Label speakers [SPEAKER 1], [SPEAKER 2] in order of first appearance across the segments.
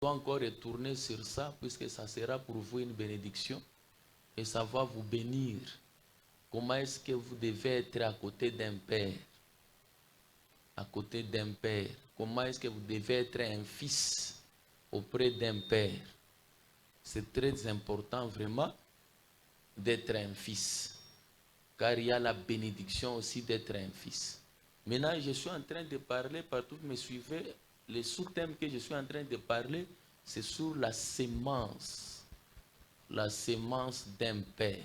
[SPEAKER 1] dois encore retourner sur ça, puisque ça sera pour vous une bénédiction et ça va vous bénir. Comment est-ce que vous devez être à côté d'un père? À côté d'un père. Comment est-ce que vous devez être un fils auprès d'un père? C'est très important vraiment d'être un fils. Car il y a la bénédiction aussi d'être un fils. Maintenant, je suis en train de parler, partout vous me suivez, le sous-thème que je suis en train de parler, c'est sur la sémence d'un père.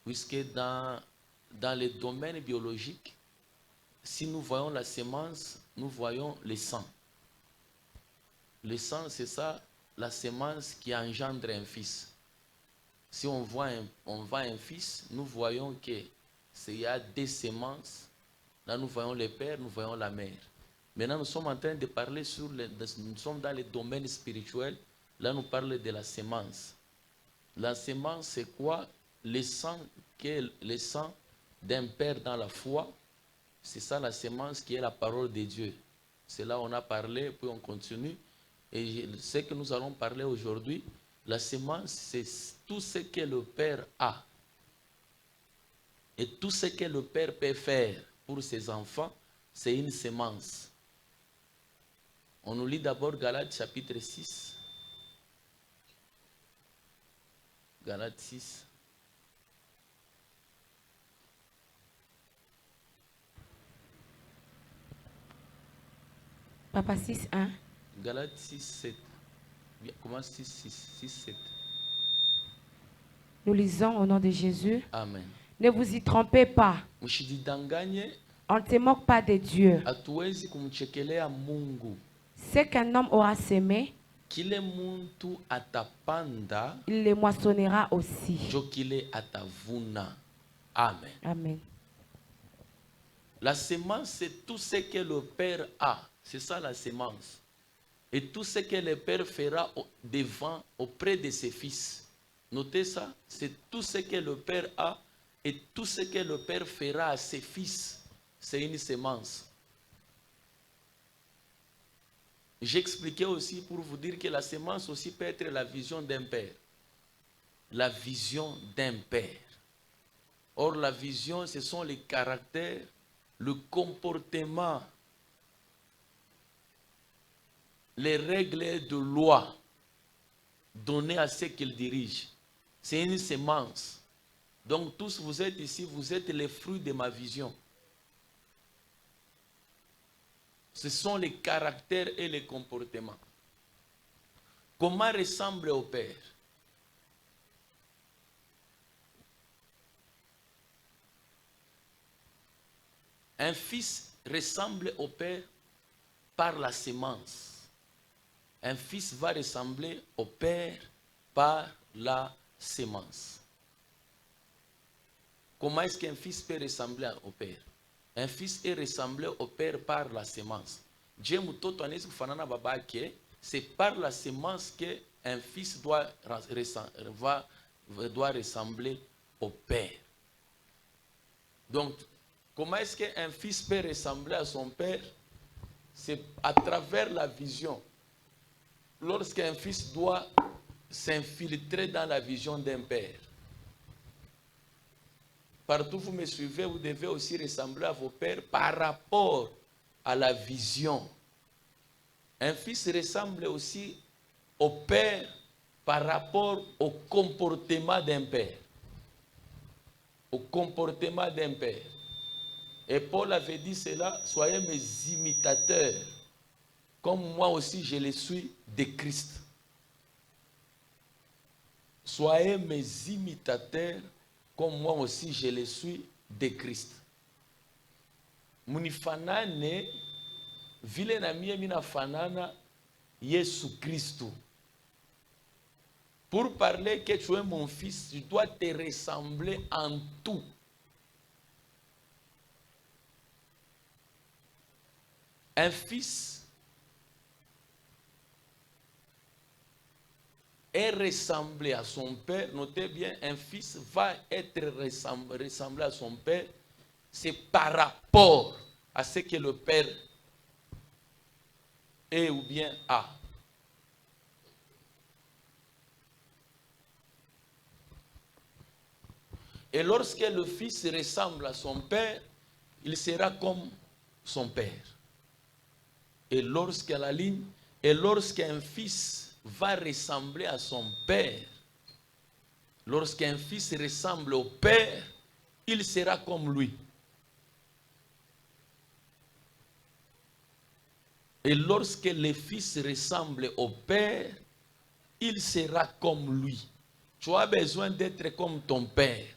[SPEAKER 1] Puisque dans le domaine biologique, si nous voyons la sémence, nous voyons le sang. Le sang, c'est ça, la sémence qui engendre un fils. Si on voit un fils, nous voyons qu'il y a des sémences. Là, nous voyons le père, nous voyons la mère. Maintenant, nous sommes en train de parler nous sommes dans le domaine spirituel. Là, nous parlons de la sémence. La sémence, c'est quoi? Le sang d'un père dans la foi. C'est ça la sémence qui est la parole de Dieu. C'est là où on a parlé, puis on continue. Et ce que nous allons parler aujourd'hui, la sémence, c'est tout ce que le Père a. Et tout ce que le Père peut faire pour ses enfants, c'est une sémence. On nous lit d'abord Galates chapitre 6. Galates 6.
[SPEAKER 2] Papa 6, 1.
[SPEAKER 1] Galates 6, 7. Comment 6, 6, 6, 7.
[SPEAKER 2] Nous lisons au nom de Jésus.
[SPEAKER 1] Amen.
[SPEAKER 2] Ne vous y trompez pas.
[SPEAKER 1] Mshidanganye,
[SPEAKER 2] On ne se moque pas de Dieu.
[SPEAKER 1] hatuwezi kumchekelea Mungu.
[SPEAKER 2] Ce qu'un homme aura semé,
[SPEAKER 1] Kile muntu atapanda,
[SPEAKER 2] il le moissonnera aussi.
[SPEAKER 1] jo kile atavuna. Amen.
[SPEAKER 2] Amen.
[SPEAKER 1] La sémence, c'est tout ce que le Père a. C'est ça la sémence. Et tout ce que le Père fera auprès de ses fils. Notez ça, c'est tout ce que le Père a et tout ce que le Père fera à ses fils. C'est une sémence. J'expliquais aussi pour vous dire que la sémence aussi peut être la vision d'un père. La vision d'un père. Or, la vision, ce sont les caractères, le comportement, les règles de loi données à ceux qu'il dirige. C'est une sémence. Donc, tous vous êtes ici, vous êtes les fruits de ma vision. Ce sont les caractères et les comportements. Comment ressemble au Père? Un fils ressemble au Père par la sémence. Un fils va ressembler au Père par la sémence. Comment est-ce qu'un fils peut ressembler au Père? Un fils est ressemblé au Père par la sémence. C'est par la sémence qu'un fils doit ressembler au Père. Donc, comment est-ce qu'un fils peut ressembler à son Père? C'est à travers la vision. Lorsqu'un fils doit s'infiltrer dans la vision d'un Père. Partout où vous me suivez, vous devez aussi ressembler à vos pères par rapport à la vision. Un fils ressemble aussi au père par rapport au comportement d'un père. Au comportement d'un père. Et Paul avait dit cela, soyez mes imitateurs, comme moi aussi je le suis de Christ. Soyez mes imitateurs, comme moi aussi je le suis de Christ. Munifanane vile na mie minafanana Yesu Kristo. Pour parler que tu es mon fils, tu dois te ressembler en tout. Un fils est ressemblé à son père. Notez bien, un fils va être ressemblé à son père. C'est par rapport à ce que le père est ou bien a. Et lorsque le fils ressemble à son père, il sera comme son père. Et lorsqu'un fils va ressembler à son père, lorsqu'un fils ressemble au père, il sera comme lui. Et lorsque le fils ressemble au père, il sera comme lui. Tu as besoin d'être comme ton père.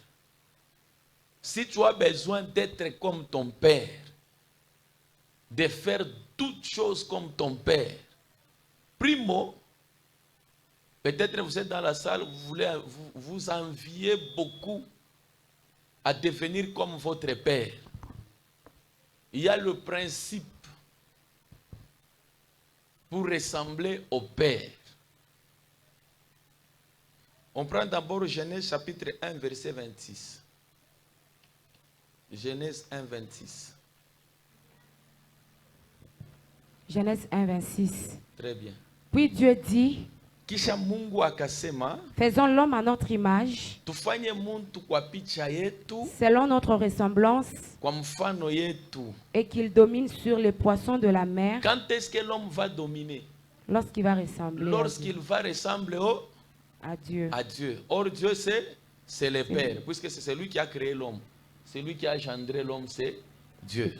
[SPEAKER 1] Si tu as besoin d'être comme ton père, de faire toutes choses comme ton père, primo, peut-être vous êtes dans la salle, vous enviez beaucoup à devenir comme votre père. Il y a le principe pour ressembler au père. On prend d'abord Genèse chapitre 1, verset 26. Genèse 1, 26.
[SPEAKER 2] Genèse 1, 26.
[SPEAKER 1] Très bien.
[SPEAKER 2] Puis Dieu dit,
[SPEAKER 1] Kisha Mungu akasema,
[SPEAKER 2] faisons l'homme à notre image,
[SPEAKER 1] tufanye muntu kwa picha yetu,
[SPEAKER 2] selon notre ressemblance,
[SPEAKER 1] kwa mfano yetu.
[SPEAKER 2] et qu'il domine sur les poissons de la mer.
[SPEAKER 1] Quand est-ce que l'homme va dominer?
[SPEAKER 2] Lorsqu'il va ressembler
[SPEAKER 1] Lorsqu'il va ressembler
[SPEAKER 2] à Dieu.
[SPEAKER 1] à Dieu. Or Dieu c'est le Père, puisque c'est celui qui a créé l'homme. C'est lui qui a engendré l'homme, c'est Dieu.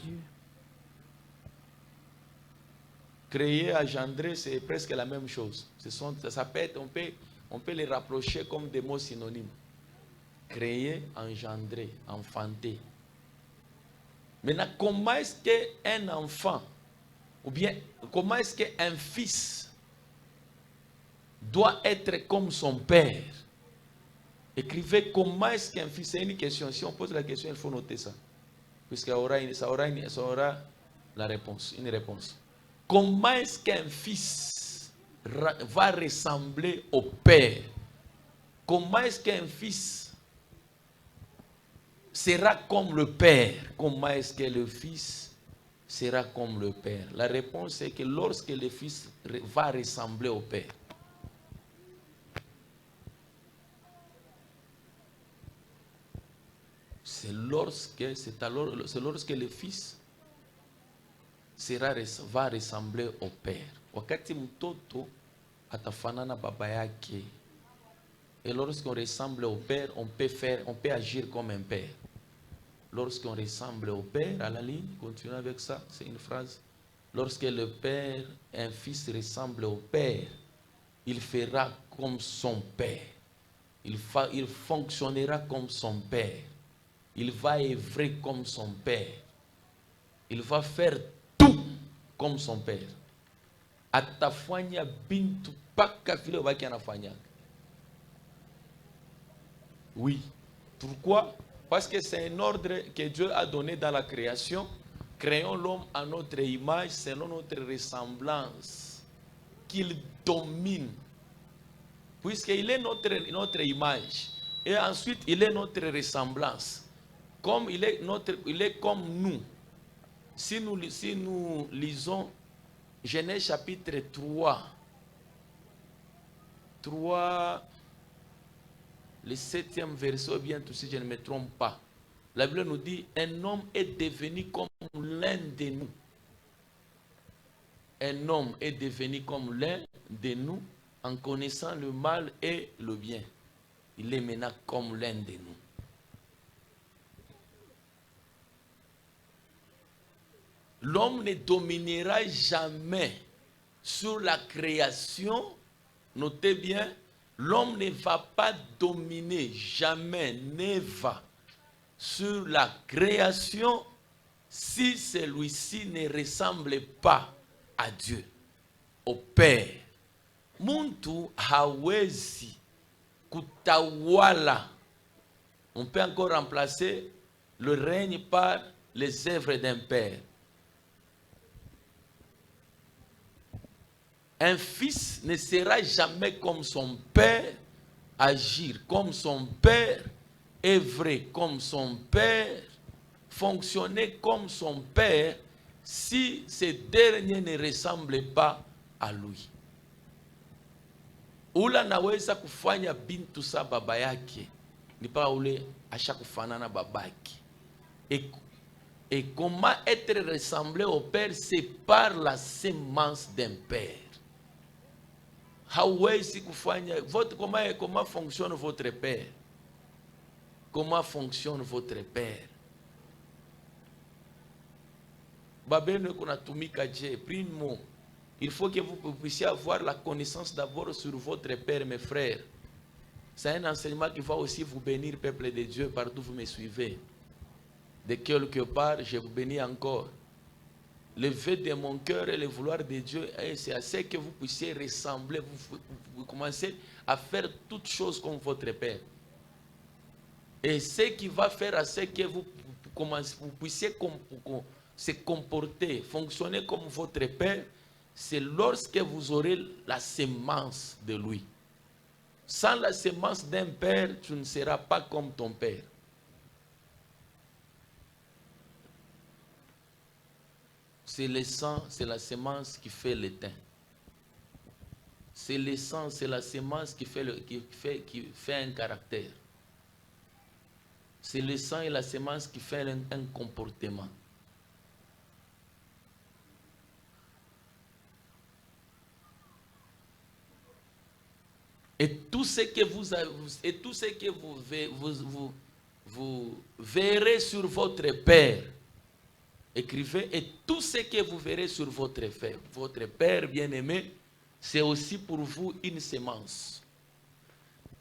[SPEAKER 1] Créer, engendrer, c'est presque la même chose. Ça peut être, on peut les rapprocher comme des mots synonymes. Créer, engendrer, enfanter. Maintenant, comment est-ce qu'un enfant, ou bien comment est-ce qu'un fils doit être comme son père? Écrivez comment est-ce qu'un fils, c'est une question. Si on pose la question, il faut noter ça. Puisque ça aura la réponse, une réponse. Comment est-ce qu'un fils va ressembler au père? Comment est-ce qu'un fils sera comme le père? Comment est-ce que le fils sera comme le père? La réponse est que lorsque le fils va ressembler au père, c'est lorsque le fils va ressembler au père. Wakati mtoto atafanana baba yake. Et lorsqu'on ressemble au père, on peut agir comme un père. Lorsqu'on ressemble au père, à la ligne, continuons avec ça, c'est une phrase. Lorsque le père, un fils ressemble au père, il fera comme son père. Il fonctionnera comme son père. Il va œuvrer comme son père. Il va faire tout comme son père. Atafanya bintu paka vile waki anafanya. Oui. Pourquoi? Parce que c'est un ordre que Dieu a donné dans la création. Créons l'homme à notre image, selon notre ressemblance. Qu'il domine. Puisqu'il est notre image. Et ensuite, il est notre ressemblance. Comme il est comme nous. Si nous lisons Genèse chapitre 3, le 7e verset, bien tout si je ne me trompe pas. La Bible nous dit, un homme est devenu comme l'un de nous. Un homme est devenu comme l'un de nous en connaissant le mal et le bien. Il est maintenant comme l'un de nous. L'homme ne dominera jamais sur la création. Notez bien, l'homme ne va pas dominer jamais, ne va sur la création si celui-ci ne ressemble pas à Dieu, au Père. Muntu hawezi kutawala. On peut encore remplacer le règne par les œuvres d'un Père. Un fils ne sera jamais comme son père, agir comme son père, œuvrer comme son père, fonctionner comme son père, si ce dernier ne ressemble pas à lui. Ula naweza kufanya bintu sa baba yake, ni pas ule acha kufanana babaki. Et comment être ressemblé au Père, c'est par la sémence d'un Père. Hawezi kufanya comment fonctionne votre Père? Comment fonctionne votre Père? Babel kunatumika je, primo. Il faut que vous puissiez avoir la connaissance d'abord sur votre Père, mes frères. C'est un enseignement qui va aussi vous bénir, peuple de Dieu, partout où vous me suivez. De quelque part, je vous bénis encore. Le vœu de mon cœur et le vouloir de Dieu, c'est assez que vous puissiez ressembler, vous commencez à faire toutes choses comme votre Père. Et ce qui va faire à ce que vous puissiez se comporter, fonctionner comme votre Père, c'est lorsque vous aurez la sémence de lui. Sans la sémence d'un Père, tu ne seras pas comme ton Père. C'est le sang, c'est la sémence qui fait l'étain. C'est le sang, c'est la sémence qui fait un caractère. C'est le sang et la sémence qui fait un comportement. Et tout ce que vous verrez sur votre Père, écrivez, et tout ce que vous verrez sur votre Père bien-aimé, c'est aussi pour vous une sémence.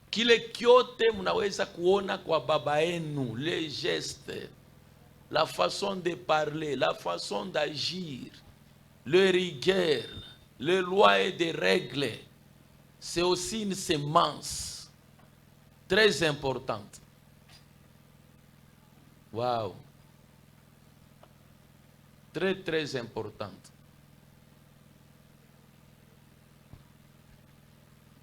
[SPEAKER 1] Kile kyote mnaweza kuona kwa baba yenu, les gestes, la façon de parler, la façon d'agir, le rigueur, les lois et des règles, c'est aussi une sémence très importante. Waouh! Très, très importante.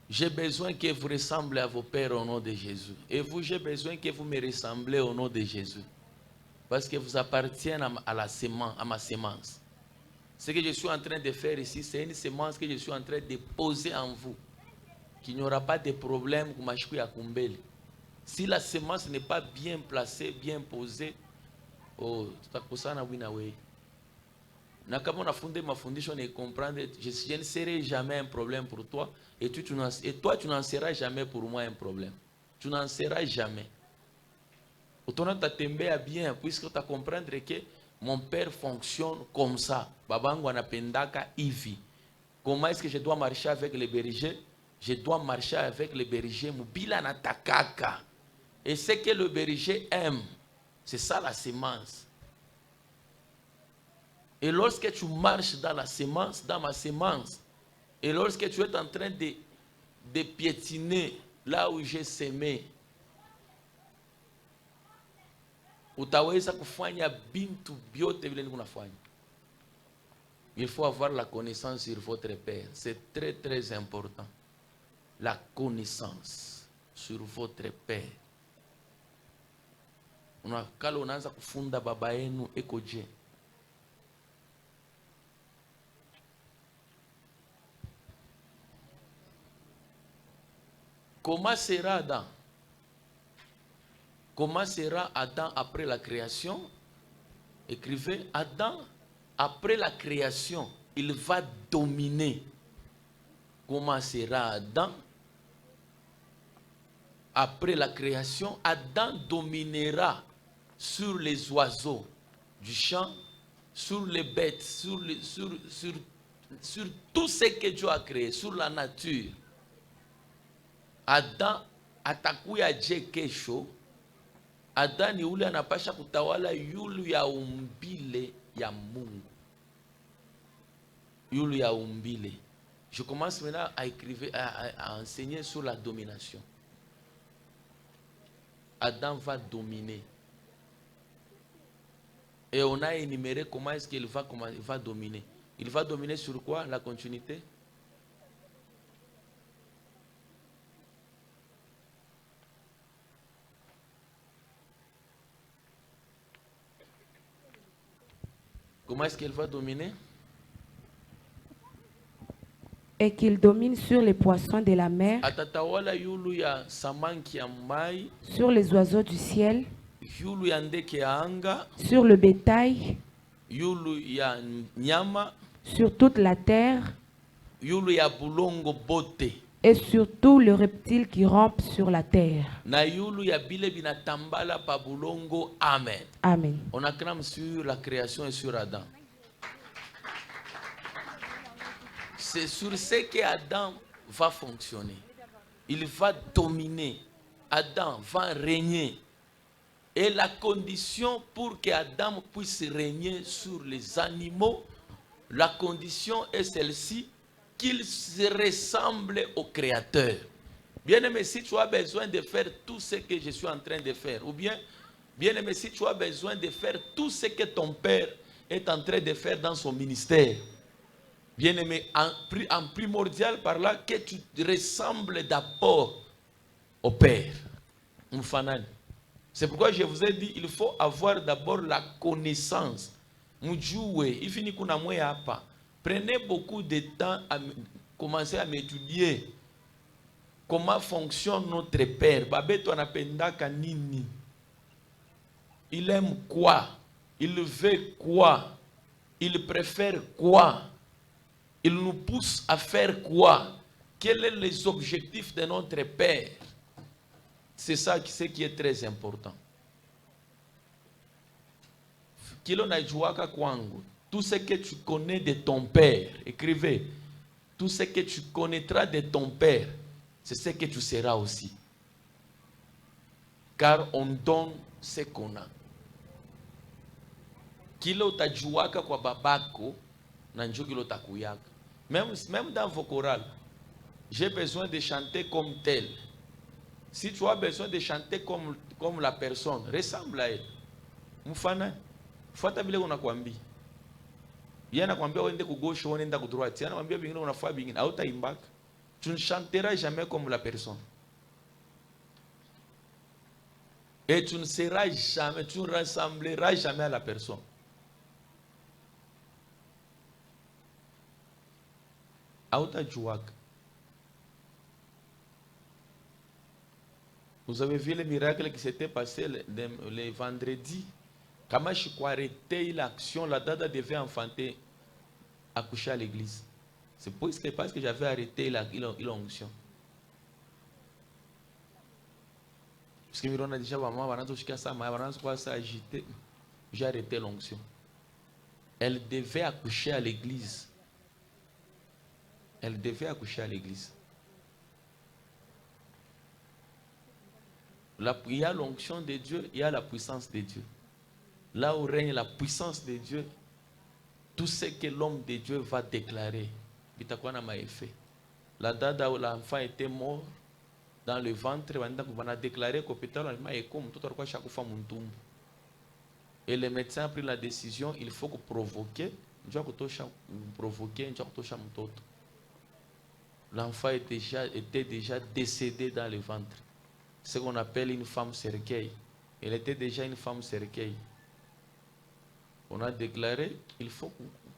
[SPEAKER 1] J'ai besoin que vous ressemblez à vos pères au nom de Jésus. Et vous, j'ai besoin que vous me ressemblez au nom de Jésus. Parce que vous appartiennent à ma sémence. Ce que je suis en train de faire ici, c'est une sémence que je suis en train de poser en vous. Qu'il n'y aura pas de problème. Si la sémence n'est pas bien placée, bien posée, oh, je ne serai jamais un problème pour toi et toi tu n'en seras jamais pour moi un problème. Tu n'en seras jamais. Autant t'attember bien puisque tu as comprendre que mon père fonctionne comme ça. Babangu anapendaka hivi. Comment est-ce que je dois marcher avec les bergers? Je dois marcher avec les bergers mubila na takaka. Et ce que le berger aime, c'est ça la sémence. Et lorsque tu marches dans la sémence, dans ma sémence, et lorsque tu es en train de piétiner là où j'ai sémé, utaweza kufanya bintu biote vile unafanya. Il faut avoir la connaissance sur votre Père. C'est très très important. La connaissance sur votre Père. Kala unaanza kufunda baba yenu ekoje. Comment sera Adam? Comment sera Adam après la création? Écrivez, Adam, après la création, il va dominer. Comment sera Adam? Après la création, Adam dominera sur les oiseaux du champ, sur les bêtes, sur tout ce que Dieu a créé, sur la nature. Adam atakuya je kesho. Adam ni ule anapasha kutawala yulu ya umbile ya Mungu. Yulu ya umbile. Je commence maintenant à enseigner sur la domination. Adam va dominer. Et on a énuméré comment est-ce qu'il va dominer. Il va dominer sur quoi? La continuité. Comment est-ce qu'elle va dominer?
[SPEAKER 2] et qu'il domine sur les poissons de la mer,
[SPEAKER 1] atatawala yulu ya samanki ya mai,
[SPEAKER 2] sur les oiseaux du ciel,
[SPEAKER 1] yulu ya ndeke ya anga,
[SPEAKER 2] sur le bétail,
[SPEAKER 1] yulu ya nyama,
[SPEAKER 2] sur toute la terre
[SPEAKER 1] yulu ya bulongo bote,
[SPEAKER 2] et sur tous les reptiles qui rampent sur la terre.
[SPEAKER 1] na yulu ya bile binatambala pa bulongo. Amen.
[SPEAKER 2] Amen.
[SPEAKER 1] On acclame sur la création et sur Adam. C'est sur ce que Adam va fonctionner. Il va dominer. Adam va régner. Et la condition pour que Adam puisse régner sur les animaux, la condition est celle-ci, qu'il se ressemble au Créateur. Bien-aimé, si tu as besoin de faire tout ce que je suis en train de faire, ou bien, bien-aimé, si tu as besoin de faire tout ce que ton père est en train de faire dans son ministère, bien-aimé, en primordial par là, que tu ressembles d'abord au Père. C'est pourquoi je vous ai dit, il faut avoir d'abord la connaissance. Prenez beaucoup de temps à commencer à m'étudier comment fonctionne notre Père. Il aime quoi? Il veut quoi? Il préfère quoi? Il nous pousse à faire quoi? Quels sont les objectifs de notre Père? C'est ça ce qui est très important. Tout ce que tu connais de ton Père, écrivez, tout ce que tu connaîtras de ton Père, c'est ce que tu seras aussi. Car on donne ce qu'on a. Kile utajuaka kwa babako, na njo kile utakuyaka. Même dans vos chorales, j'ai besoin de chanter comme tel. Si tu as besoin de chanter comme la personne, ressemble à elle. Mfana, fuata vile unakwambia. Yeye anakuambia uende ku gauche, uende ku droite. Yeye anakuambia vingine unafanya vingine, hautaimbaka. Tu ne chanteras jamais comme la personne. Et tu ne seras jamais, tu ne ressembleras jamais à la personne. Hautajuaka. Vous avez vu le miracle qui s'était passé le vendredi. Comment je crois arrêter l'action, la dada devait enfanter, accoucher à l'église. C'est parce que j'avais arrêté l'onction. Parce que Mirona déjà, j'ai arrêté l'onction. Elle devait accoucher à l'église. Elle devait accoucher à l'église. Il y a l'onction de Dieu, il y a la puissance de Dieu. Là où règne la puissance de Dieu, tout ce que l'homme de Dieu va déclarer, la date où l'enfant était mort dans le ventre, on a déclaré qu'au hôpital, et le médecin a pris la décision, il faut provoquer, l'enfant était déjà décédé dans le ventre. Ce qu'on appelle une femme cercueil. Elle était déjà une femme cercueil. On a déclaré, il faut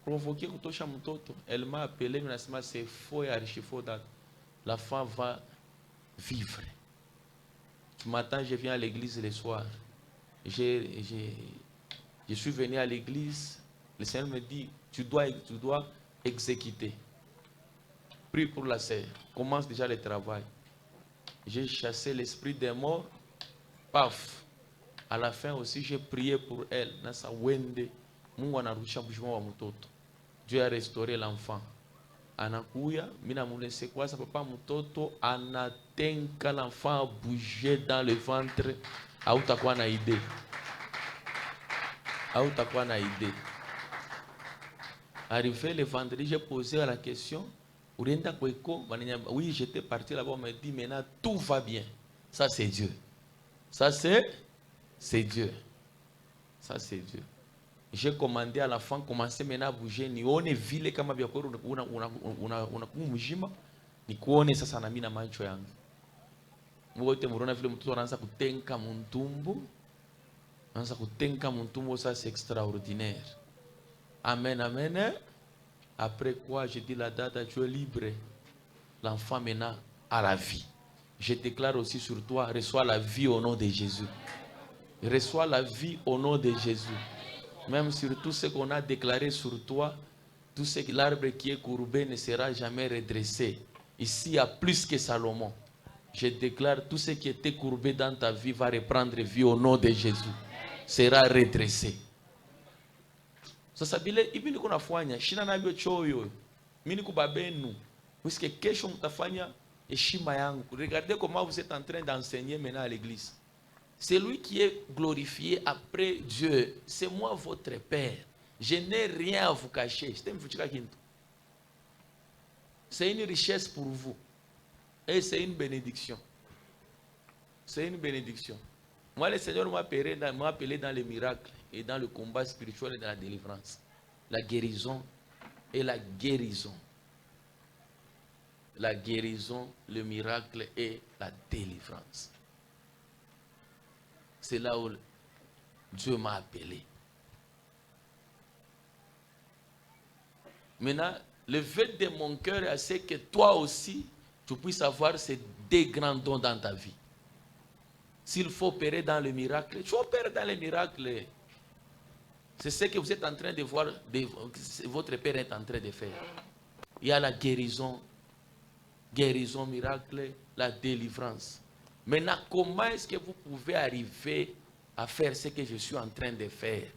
[SPEAKER 1] provoquer Kutosha Mutoto. Elle m'a appelé, mais c'est faux et archi-faux. La femme va vivre. Ce matin, je viens à l'église le soir. Je suis venu à l'église. Le Seigneur me dit, tu dois exécuter. Prie pour la sœur. Commence déjà le travail. J'ai chassé l'esprit des morts. Paf. À la fin aussi, j'ai prié pour elle. Dieu a restauré l'enfant. Anakuya, mina mulese kwa sa papa mutoto anatenka l'enfant a bougé dans le ventre. Hautakuwa na idée. Hautakuwa na idée. Arrivé le vendredi, j'ai posé la question. Oui, j'étais parti là-bas, on m'a dit maintenant tout va bien. Ça c'est Dieu. Ça c'est Dieu. Ça c'est Dieu. J'ai commandé à l'enfant, commencer maintenant à bouger. Ni one vile kama vya kweli una kumujima. Ni kuone sasa na mimi na macho yangu. Mwote murona vile mtoto anaanza kutenka muntumbu. Anaanza kutenka muntumbu, ça c'est extraordinaire. Amen, amen. Après quoi, je dis la date, tu es libre. L'enfant maintenant a la vie. Je déclare aussi sur toi, reçois la vie au nom de Jésus. Reçois la vie au nom de Jésus. Même sur tout ce qu'on a déclaré sur toi, tout ce que l'arbre qui est courbé ne sera jamais redressé. Ici, il y a plus que Salomon. Je déclare tout ce qui était courbé dans ta vie va reprendre vie au nom de Jésus. Sera redressé. Sasa bile hivi niko nafanya shina nabyo choyo. Mimi niko babenu. Puisque kesho mtafanya heshima yangu. Regardez comment vous êtes en train d'enseigner maintenant à l'église. Celui qui est glorifié après Dieu, c'est moi votre Père. Je n'ai rien à vous cacher. C'est une richesse pour vous. Et c'est une bénédiction. C'est une bénédiction. Moi, le Seigneur m'a appelé dans les miracles et dans le combat spirituel et dans la délivrance. La guérison et la guérison. La guérison, le miracle et la délivrance. C'est là où Dieu m'a appelé. Maintenant, le vœu de mon cœur, c'est que toi aussi, tu puisses avoir ces deux grands dons dans ta vie. S'il faut opérer dans le miracle, tu opères dans le miracle. C'est ce que vous êtes en train de voir, votre Père est en train de faire. Il y a la guérison, miracle, la délivrance. Maintenant, comment est-ce que vous pouvez arriver à faire ce que je suis en train de faire?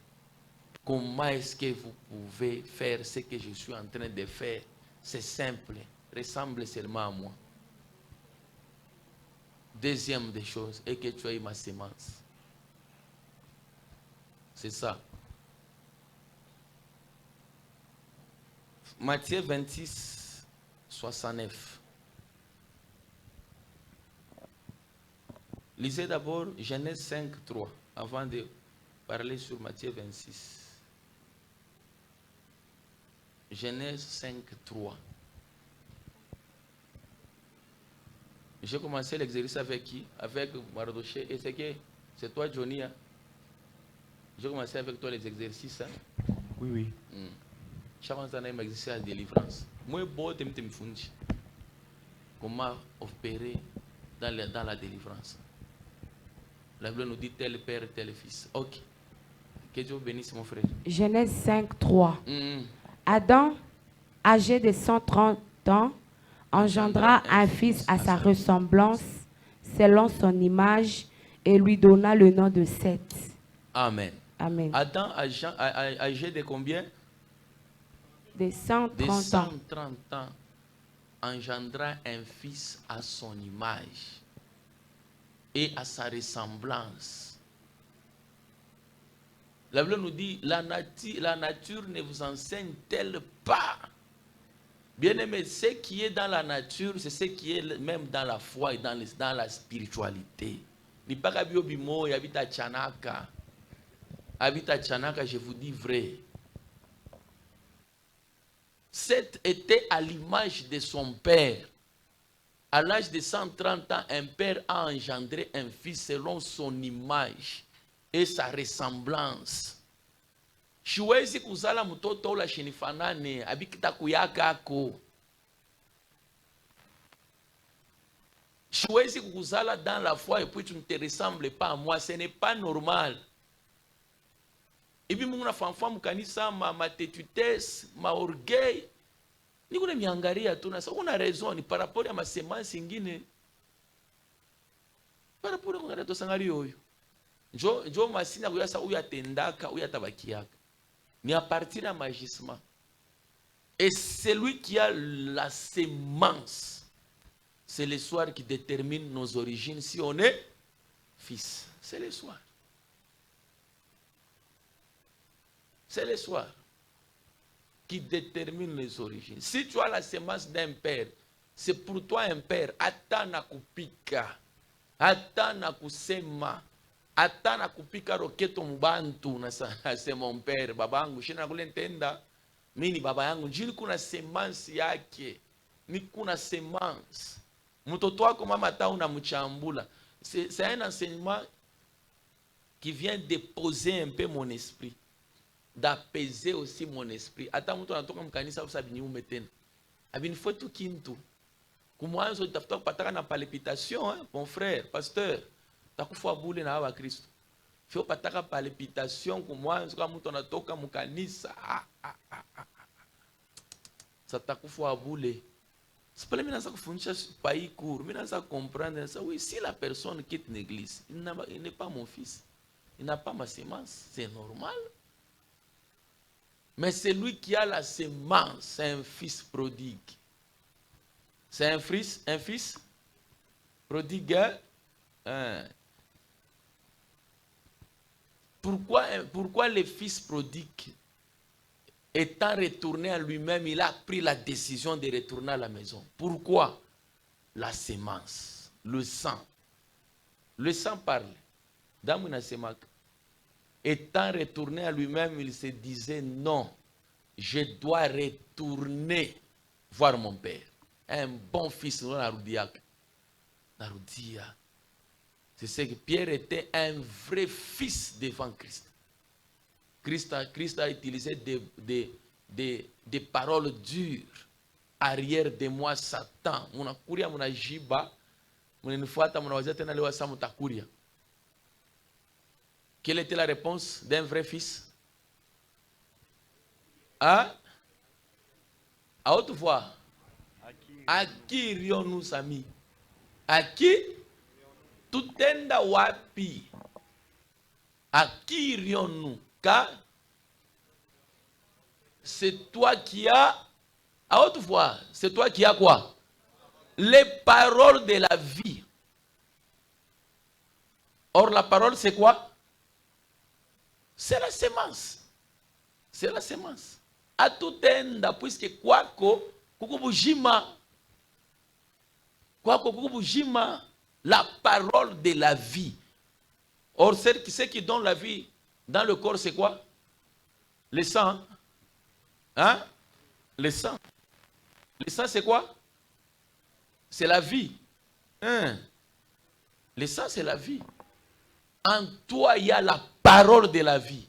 [SPEAKER 1] Comment est-ce que vous pouvez faire ce que je suis en train de faire? C'est simple, ressemble seulement à moi. Deuxième des choses, est que tu aies ma sémence. C'est ça. Matthieu 26, 69. Lisez d'abord Genèse 5, 3, avant de parler sur Matthieu 26. Genèse 5, 3. J'ai commencé l'exercice avec qui? Avec Mardoché. Et c'est toi, Johnny. Hein? J'ai commencé avec toi les exercices. Hein?
[SPEAKER 3] Oui.
[SPEAKER 1] Chaque fois, on a un exercice de délivrance. Moi, je me fundi. Comment opérer dans la délivrance. La Bible nous dit tel père, tel fils. Ok. Que Dieu bénisse mon frère.
[SPEAKER 2] Genèse 5, 3. Adam, âgé de 130 ans, engendra un fils à sa ressemblance, selon son image, et lui donna le nom de Seth.
[SPEAKER 1] Amen.
[SPEAKER 2] Amen.
[SPEAKER 1] Adam, âgé de combien?
[SPEAKER 2] De
[SPEAKER 1] 130 ans, engendra un fils à son image et à sa ressemblance. La Bible nous dit, la nature ne vous enseigne-t-elle pas? Bien-aimé, ce qui est dans la nature, c'est ce qui est même dans la foi et dans la spiritualité. Ni pas kabio bimo, habita Chanaka. Habita Chanaka, je vous dis vrai. Seth était à l'image de son père. À l'âge de 130 ans, un père a engendré un fils selon son image et sa ressemblance. Siwezi kuzala mtoto ula shinifanane abikita kuyaka ako. Siwezi kuzala dans la foi et puis tu ne te ressembles pas à moi, ce n'est pas normal. Et puis muna fanfam kanisa ma tétutesse, ma orgueil. Ni kuna miangaria tu na sa una raison ni par rapport à ma semence ingine. Par rapport à ngara to sangari yoyo. Jo masina kuyasa uya tendaka uya tabakiaka. Ni à partir d'un magissement. Et celui qui a la sémence, c'est le soir qui détermine nos origines. Si on est fils, c'est le soir. C'est le soir qui détermine les origines. Si tu as la sémence d'un père, c'est pour toi un père. Atana kupika, atana kusema. Hata na kupika roketo mbantu na c'est mon père babangu shina kule ntenda mimi baba yangu njili kuna semence yake ni kuna semence mtoto wako mama ta unamchambula c'est un enseignement qui vient déposer un peu mon esprit d'apaiser aussi mon esprit. Ata mtu anatoka mkanisa usabini umetena. Abini faut tout kintu. Kumwanzo tafuta kupataka na palpitation, hein, mon frère, pasteur. Takufa bule na wa Kristo. Fio pataka palpitation kumwanzo kama mtu anatoka mkanisa. Satakufa bule. C'est pas la kufundisha pays court. Mimi naanza comprendre ça. Oui, si la personne quitte l'église, il n'est pas mon fils. Il n'a pas ma semence, c'est normal. Mais celui qui a la semence, c'est un fils prodigue. C'est un fils prodigue. Hein? Pourquoi le fils prodigue, étant retourné à lui-même, il a pris la décision de retourner à la maison? Pourquoi? La semence, le sang. Le sang parle. Étant retourné à lui-même, il se disait non, je dois retourner voir mon père. Un bon fils, Narudia. C'est ce que Pierre était, un vrai fils devant Christ. Christ a utilisé des paroles dures. Arrière de moi, Satan. Munakuria, munajiba. Munenifuata, munawazia tena leo asa mutakuria. Quelle était la réponse d'un vrai fils? Hein? À haute voix. À qui irions-nous, amis? À qui? Tutenda wapi? À qui irions-nous? Car c'est toi qui as, à haute voix, c'est toi qui as quoi? Les paroles de la vie. Or, la parole, c'est quoi? C'est la semence. C'est la semence. A tout enda, puisque kwako kukubujima. Kwako kukubujima, la parole de la vie. Or, ce qui donne la vie dans le corps, c'est quoi? Le sang. Hein? Le sang. Le sang, c'est quoi? C'est la vie. Hein? Le sang, c'est la vie. En toi, il y a la parole de la vie.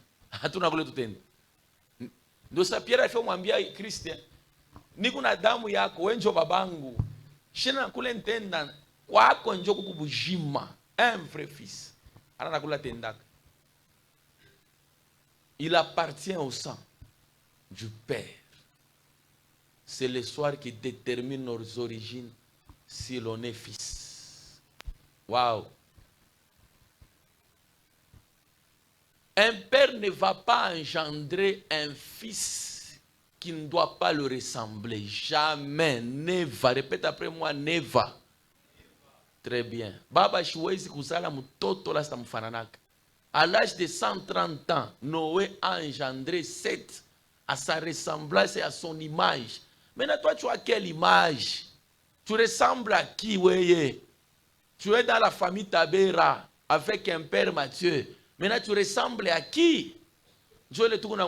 [SPEAKER 1] Ndio sa Pierre alifomwambia Kristo, niko na damu yako, wewe njo babangu. Shina kule ntenda kwako njo kukubujima. Un vrai fils. Ana kula tendaka. Il appartient au sang du Père. C'est le soir qui détermine nos origines si l'on est fils. Waouh! Un père ne va pas engendrer un fils qui ne doit pas le ressembler. Jamais. Neva. Répète après moi, neva. Très bien. Baba shiwezi kuzala mtoto la stamfananaka. À l'âge de 130 ans, Noé a engendré Seth à sa ressemblance et à son image. Maintenant, toi, tu as quelle image? Tu ressembles à qui, weye? Tu es dans la famille Tabera avec un père Matthieu. Maintenant, tu ressembles à qui? Tu es dans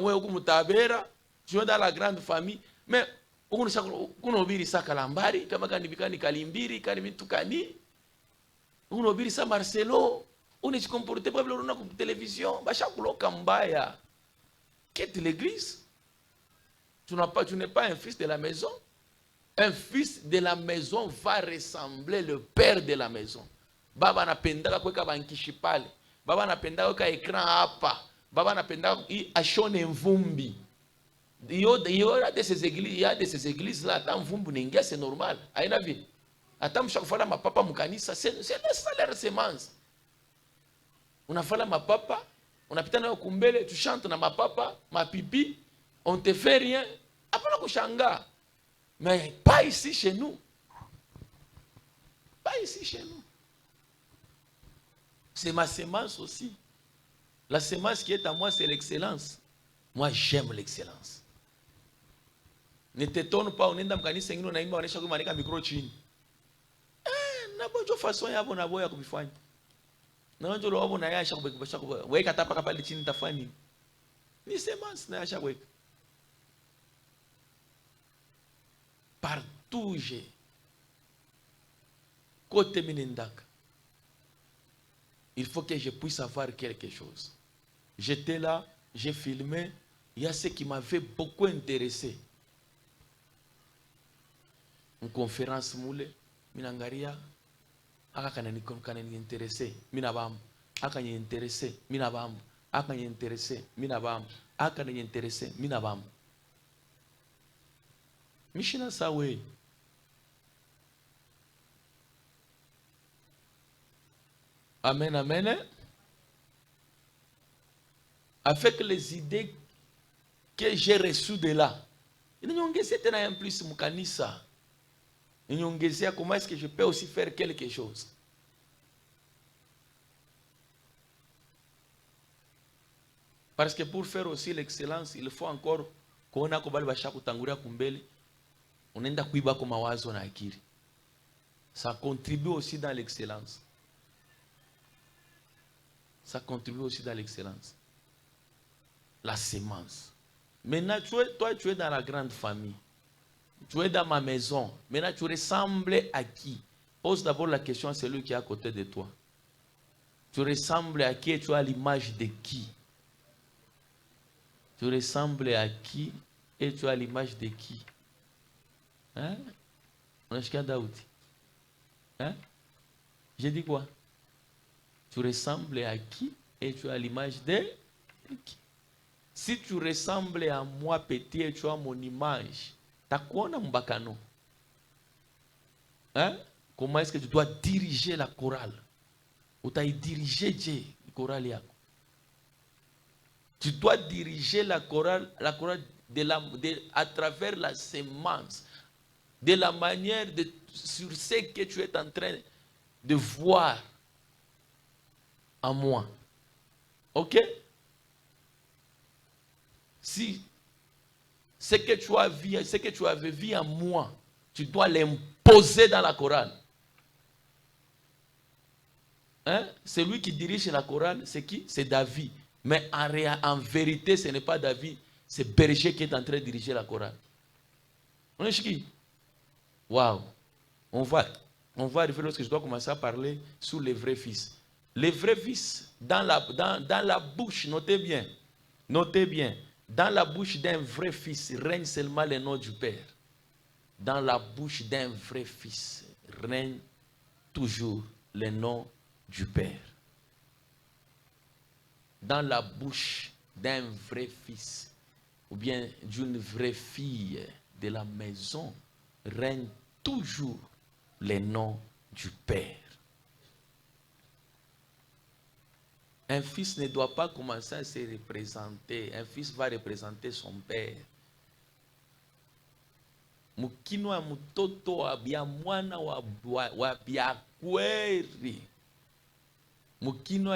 [SPEAKER 1] la grande famille. Mais, unobiri sa kalambari, kama kanibikani kalimbiri, kanimitukani. Unobiri sa Marcelo. Unajikomporte pas bien comme télévision. Bachakuloka mbaya. Quitte l'église. Tu n'es pas un fils de la maison. Un fils de la maison va ressembler le père de la maison. Baba napendaka kweka bankishipale. Baba napendaka kweka écran hapa. Baba napendaka ashone mvumbi. Il y a de ces églises là, tant mvumbi n'ingia, c'est normal. Aina vi. Atam chaque fois ma papa mukanisa, c'est ça leur semence. Unafala mapapa, unapita nayo kumbele, tu chantes na mapapa, ma pipi, on te fait rien. Apana kushanga. Mais pas ici chez nous. Pas ici chez nous. C'est ma semence aussi. La semence qui est à moi, c'est l'excellence. Moi, j'aime l'excellence. Ne t'étonne pas, on est dans le kanisa ngino na imba onesha kumanika micro chini. Na bonjo façon yabo na boya kubifanya. Na bonjo lo wabo na yasha kubekubasha kubwa. Weka tapaka pale chini tafani. Ni semence na yasha weka. Partout j'ai côté minendaka. Il faut que je puisse avoir quelque chose. J'étais là, j'ai filmé, il y a ce qui m'avait beaucoup intéressé. Une conférence moule, minangaria, aka kanani intéressé, minabam, aka ni intéressé, minabam, aka ni intéressé, minabam, aka ni intéressé, minabam. Mishina sawe. Amen, amen. Avec les idées que j'ai reçues de là, il n'y a pas plus mukanisa. Comment est-ce que je peux aussi faire quelque chose? Parce que pour faire aussi l'excellence, il faut encore qu'on a kubali basha kutangulia kumbele, unaenda kuiba kwa mawazo na akili. Ça contribue aussi dans l'excellence. Ça contribue aussi dans l'excellence. La sémence. Maintenant, toi, tu es dans la grande famille. Tu es dans ma maison. Maintenant, tu ressembles à qui? Pose d'abord la question à celui qui est à côté de toi. Tu ressembles à qui et tu as l'image de qui? Tu ressembles à qui et tu as l'image de qui? Hein? Unashikia Daudi? Hein? J'ai dit quoi? Tu ressembles à qui et tu as l'image de qui? Si tu ressembles à moi petit et tu as mon image, takuona mbakano. Hein? Comment est-ce que tu dois diriger la chorale? Ou tu as dirigé la chorale? Tu dois diriger la chorale à travers la sémence, de la manière sur ce que tu es en train de voir en moi. Ok? Si ce que tu avais vu en moi, tu dois l'imposer dans la chorale. Hein? Celui qui dirige la chorale, c'est qui? C'est David. Mais en vérité, ce n'est pas David, c'est Berger qui est en train de diriger la chorale. On est qui? Waouh! On va arriver lorsque je dois commencer à parler sur les vrais fils. Les vrais fils, dans la bouche, notez bien, dans la bouche d'un vrai fils règne seulement le nom du Père. Dans la bouche d'un vrai fils règne toujours le nom du Père. Dans la bouche d'un vrai fils ou bien d'une vraie fille de la maison règne toujours le nom du Père. Un fils ne doit pas commencer à se représenter. Un fils va représenter son père. Mukino ya mtoto wa bia mwana wa bia kweri. Mukino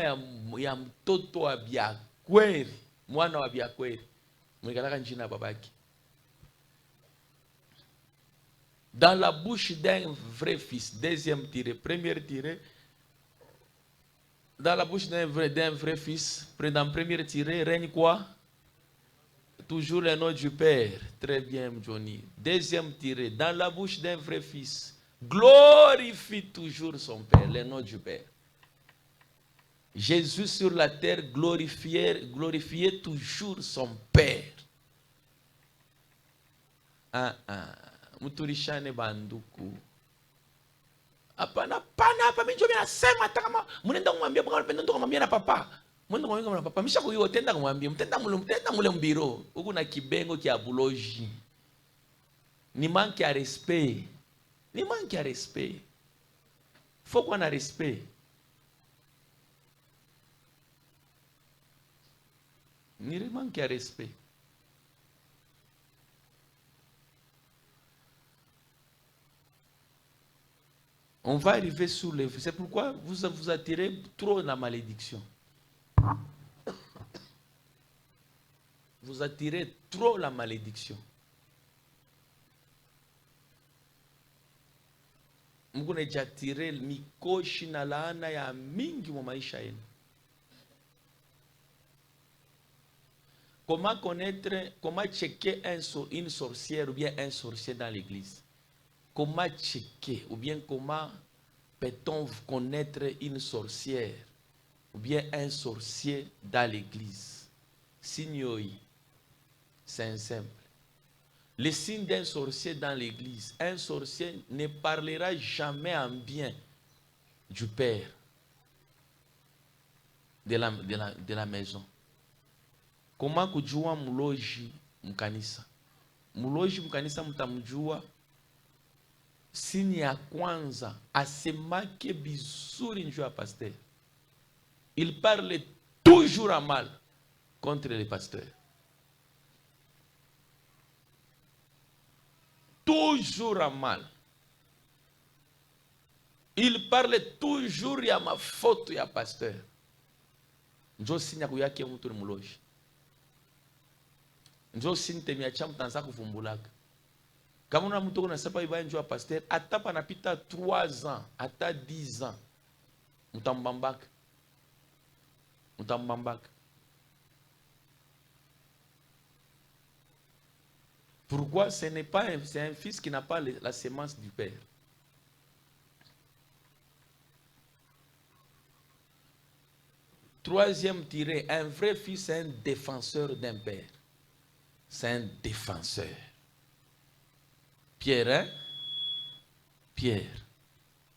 [SPEAKER 1] ya mtoto wa bia kweri. Mwana wa bia kweri. Mwikalaka njina babaki. Dans la bouche d'un vrai fils, deuxième tiré, première tiré. Dans la bouche d'un vrai fils, dans le premier tiré, règne quoi? Toujours le nom du Père. Très bien, Johnny. Deuxième tiré, dans la bouche d'un vrai fils, glorifie toujours son Père, le nom du Père. Jésus sur la terre glorifiait toujours son Père. Muturishane banduku. Hapana, mimi ndio nasema hata kama mnaenda kumwambia bwana mpenda ndo kumwambia na papa. Mwenda kumwambia na papa, mishako hiyo tenda kumwambia, mtenda mule mbiro. Huko na kibengo kia buloji. Ni manque à respect. Ni manque à respect. Faut qu'on a respect. Ni manque à respect. On va arriver sur les... C'est pourquoi vous attirez trop la malédiction. Vous attirez trop la malédiction. Mungu nejatire mikoshi na laana ya mingi mu maisha yenu. Comment connaître, comment checker une sorcière ou bien un sorcier dans l'église? Comment checker ou bien comment peut-on connaître une sorcière ou bien un sorcier dans l'église? Signoi. c'est un simple. Le signe d'un sorcier dans l'église, un sorcier ne parlera jamais en bien du Père de la maison. Comment kujua muloji mkanisa? Muloji mkanisa mtamjua sini ya kwanza asemake bizuri njoo ya pasteur. Il parle toujours à mal contre les pasteurs. Toujours à mal. Il parle toujours ya mafoto ya pasteur. Njoo sinya kuyake mtu ni muloji. Njoo sintemi acha mtanza kuvumbulaka. Kama una mtu unasema ibaya njoo pasteur, atapa anapita 3 ans, hata 10 ans. Mtambambaka. Mtambambaka. Pourquoi ce n'est pas c'est un fils qui n'a pas la sémence du père. Troisième tiré, un vrai fils est un défenseur d'un père. C'est un défenseur. Pierre, hein? Pierre.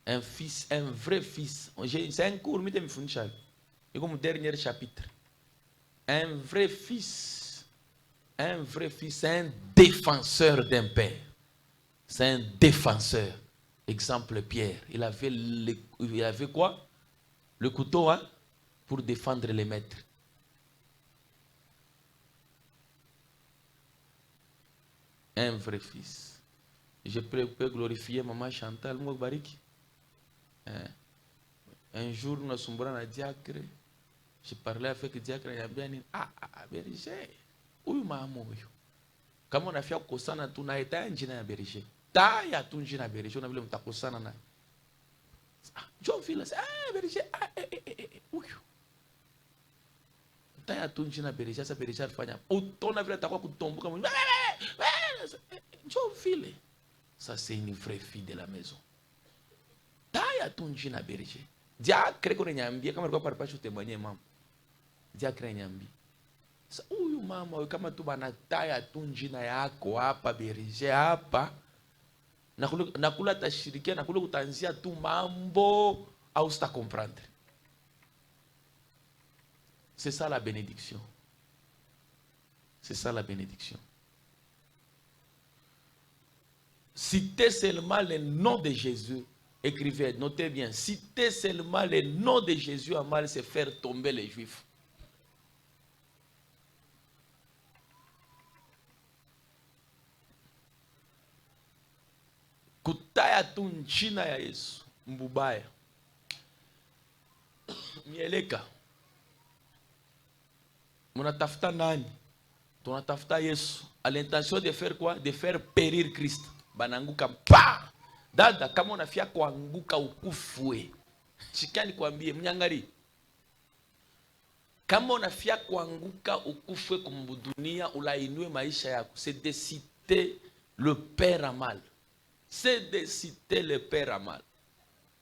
[SPEAKER 1] Un fils, un vrai fils. C'est un cours, mais je me suis comme le dernier chapitre. Un vrai fils, c'est un défenseur d'un père. C'est un défenseur. Exemple Pierre. Il avait quoi? Le couteau, hein? Pour défendre les maîtres. Un vrai fils. Je peux glorifier maman Chantal Moubariki. Un jour, nous sommes à diacre. Je parlais avec le diacre. Il a bien dit, berger. Oui, maman. Comme on a fait Kosana, tu n'as été un génie berger. Ta ya tu génie berger. On a voulu me Kosana na. John Phillips, berger. Oui. Ta ya tu génie berger. Ça berger fanya. On a voulu t'avoir kutombo comme. John Phillips. Ça c'est une vraie fille de la maison. Taya tunji na berger. Dia kreko nyambia kama alikuwa pale pacho temwenye mama. Dia kreko nyambia. Sasa huyu mama kama tu bana taya tunji na yako hapa berger hapa. Nakula tashirikia nakula kutanzia tu mambo au sta comprendre. C'est ça la bénédiction. C'est ça la bénédiction. Citez seulement le nom de Jésus. Écrivez, notez bien. Citez seulement le nom de Jésus à mal se faire tomber les Juifs. Kutaya tunchina ya Yesu. Mbubaya. Mieleka. Munatafuta nani? Tunatafuta Yesu. À l'intention de faire quoi? De faire périr Christ. Bananguka pa. Dada kama unafia kuanguka ukufwe. Shikani kuambie mnyangari. Kama unafia kuanguka ukufwe kumbudunia ulainue maisha yako. C'est de citer le père à mal. C'est de citer le père à mal.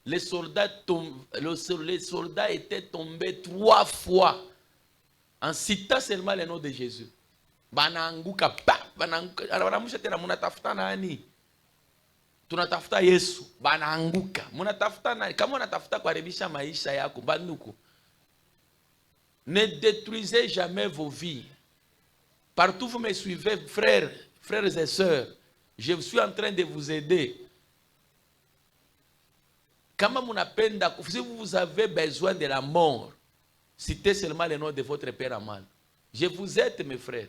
[SPEAKER 1] Les soldats étaient tombés 3 fois en citant seulement le nom de Jésus. Bananguka pa. Bananguka. Alors wanamusha tena munatafuta nani? Tunatafuta Yesu, banaanguka. Munatafuta nani? Kama unatafuta kuharibisha maisha yako, banduku. Ne détruisez jamais vos vies. Partout vous me suivez, frères et sœurs, je suis en train de vous aider. Kama munapenda, si vous avez besoin de la mort, citez seulement le nom de votre père à mal. Je vous aide, mes frères.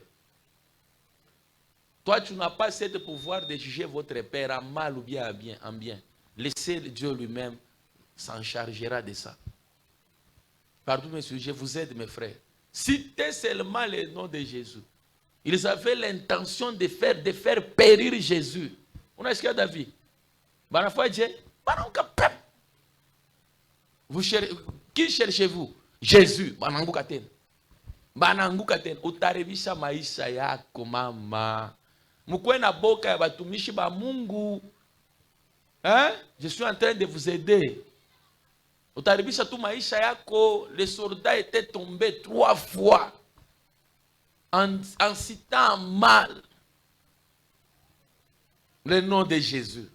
[SPEAKER 1] Toi, tu n'as pas ce pouvoir de juger votre père en mal ou bien en bien. Laissez Dieu lui-même s'en chargera de ça. Pardon, monsieur, je vous aide, mes frères. Citez seulement le nom de Jésus. Ils avaient l'intention de faire périr Jésus. On a ce qu'il y a David. Qui cherchez-vous? Jésus. Banangukaten. Utarebisha maisha yako mama. Mukwe na boka ya batumishi ba Mungu. Hein? Je suis en train de vous aider. Utaribisha tu maisha yako. Les soldats étaient tombés 3 fois en citant mal le nom de Jésus.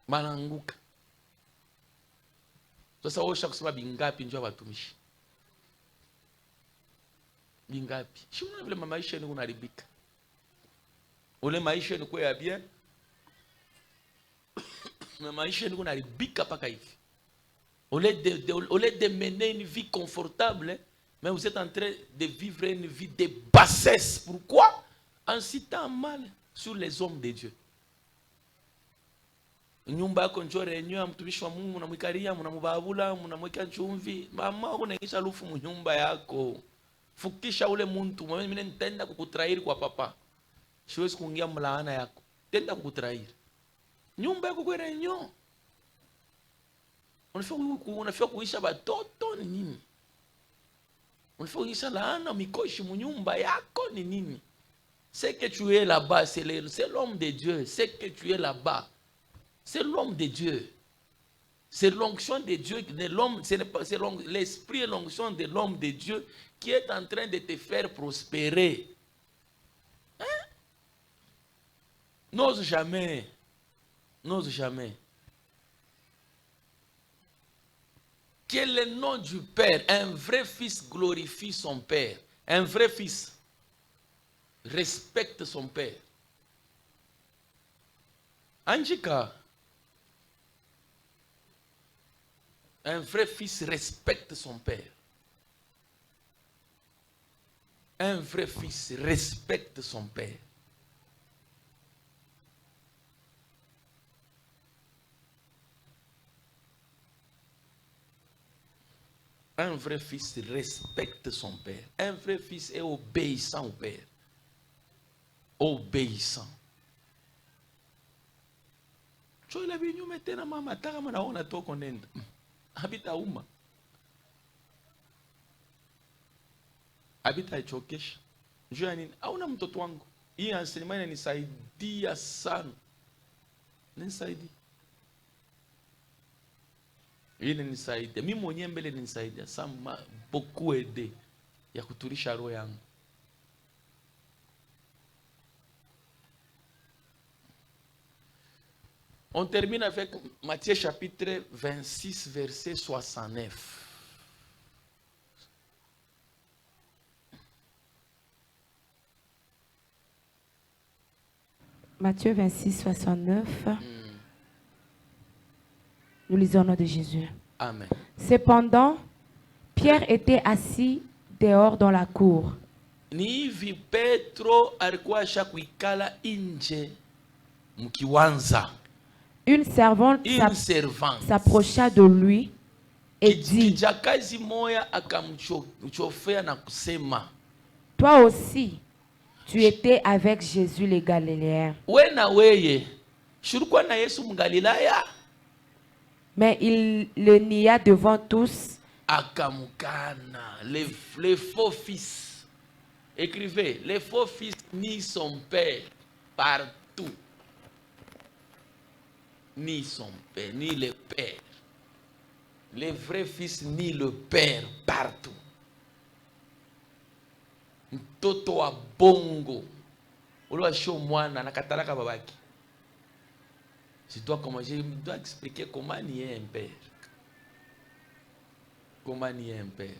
[SPEAKER 1] Mananguka. Sasa osha kusema bingapi njoo watumishi. Bingapi. Shuna vile maisha yenu kunaribika. Ule maisha yenu kwa bien. Mais maisha yenu kunaribika paka hivi. Au lieu de mener une vie confortable, mais vous êtes en train de vivre une vie de bassesse. Pourquoi? En citant mal sur les hommes de Dieu. Nyumba yako njoo renyo mtumishi wa Mungu mnamwikaria mnamubabula mnamweka chumvi mama unaingisha lufu mnyumba yako fukisha ule muntu mimi nitenda kukutrairi kwa papa siwezi kuingia mlaana yako tenda kukutrairi nyumba yako kwa renyo unafika kuisha batoto ni nini unafika kuisha laana mikoshi mnyumba yako ni nini c'est que tu es là-bas c'est l'homme de Dieu c'est que tu es là-bas. C'est l'homme de Dieu. C'est l'onction de Dieu. C'est l'esprit et l'onction de l'homme de Dieu qui est en train de te faire prospérer. Hein? N'ose jamais. N'ose jamais. Quel est le nom du Père? Un vrai fils glorifie son Père. Un vrai fils respecte son Père. Anjika. Un vrai fils respecte son père. Un vrai fils respecte son père. Un vrai fils respecte son père. Un vrai fils est obéissant au père. Obéissant. Tu l'as vu, nous mettons maman, t'as comme on a tout qu'on aime. Habita uma. Habita ichokesha. Njoo nini? Hauna mtoto wangu. Hii enseignement inanisaidia sana. Nisaidia. Hii inanisaidia. Mimi mwenyewe mbele inanisaidia. Sama beaucoup aidé ya kutulisha roho yangu. On termine avec Matthieu chapitre 26, verset 69.
[SPEAKER 2] Matthieu 26, 69. Nous lisons au nom de Jésus.
[SPEAKER 1] Amen.
[SPEAKER 2] Cependant, Pierre était assis dehors dans la cour.
[SPEAKER 1] Ni hivi Petro alikuwa shakuikala nje mkiwanza.
[SPEAKER 2] Une servante s'approcha de lui et dit, toi aussi, tu étais avec Jésus le Galiléen. Mais il le nia devant tous.
[SPEAKER 1] Les faux fils. Écrivez, les faux fils nient son père partout. Ni son père, ni le père. Les vrais fils nient le père partout. Mtoto wa bongo. Olo show mwana nakatalaka babaki. Je dois expliquer comment nier un père. Comment nier un père.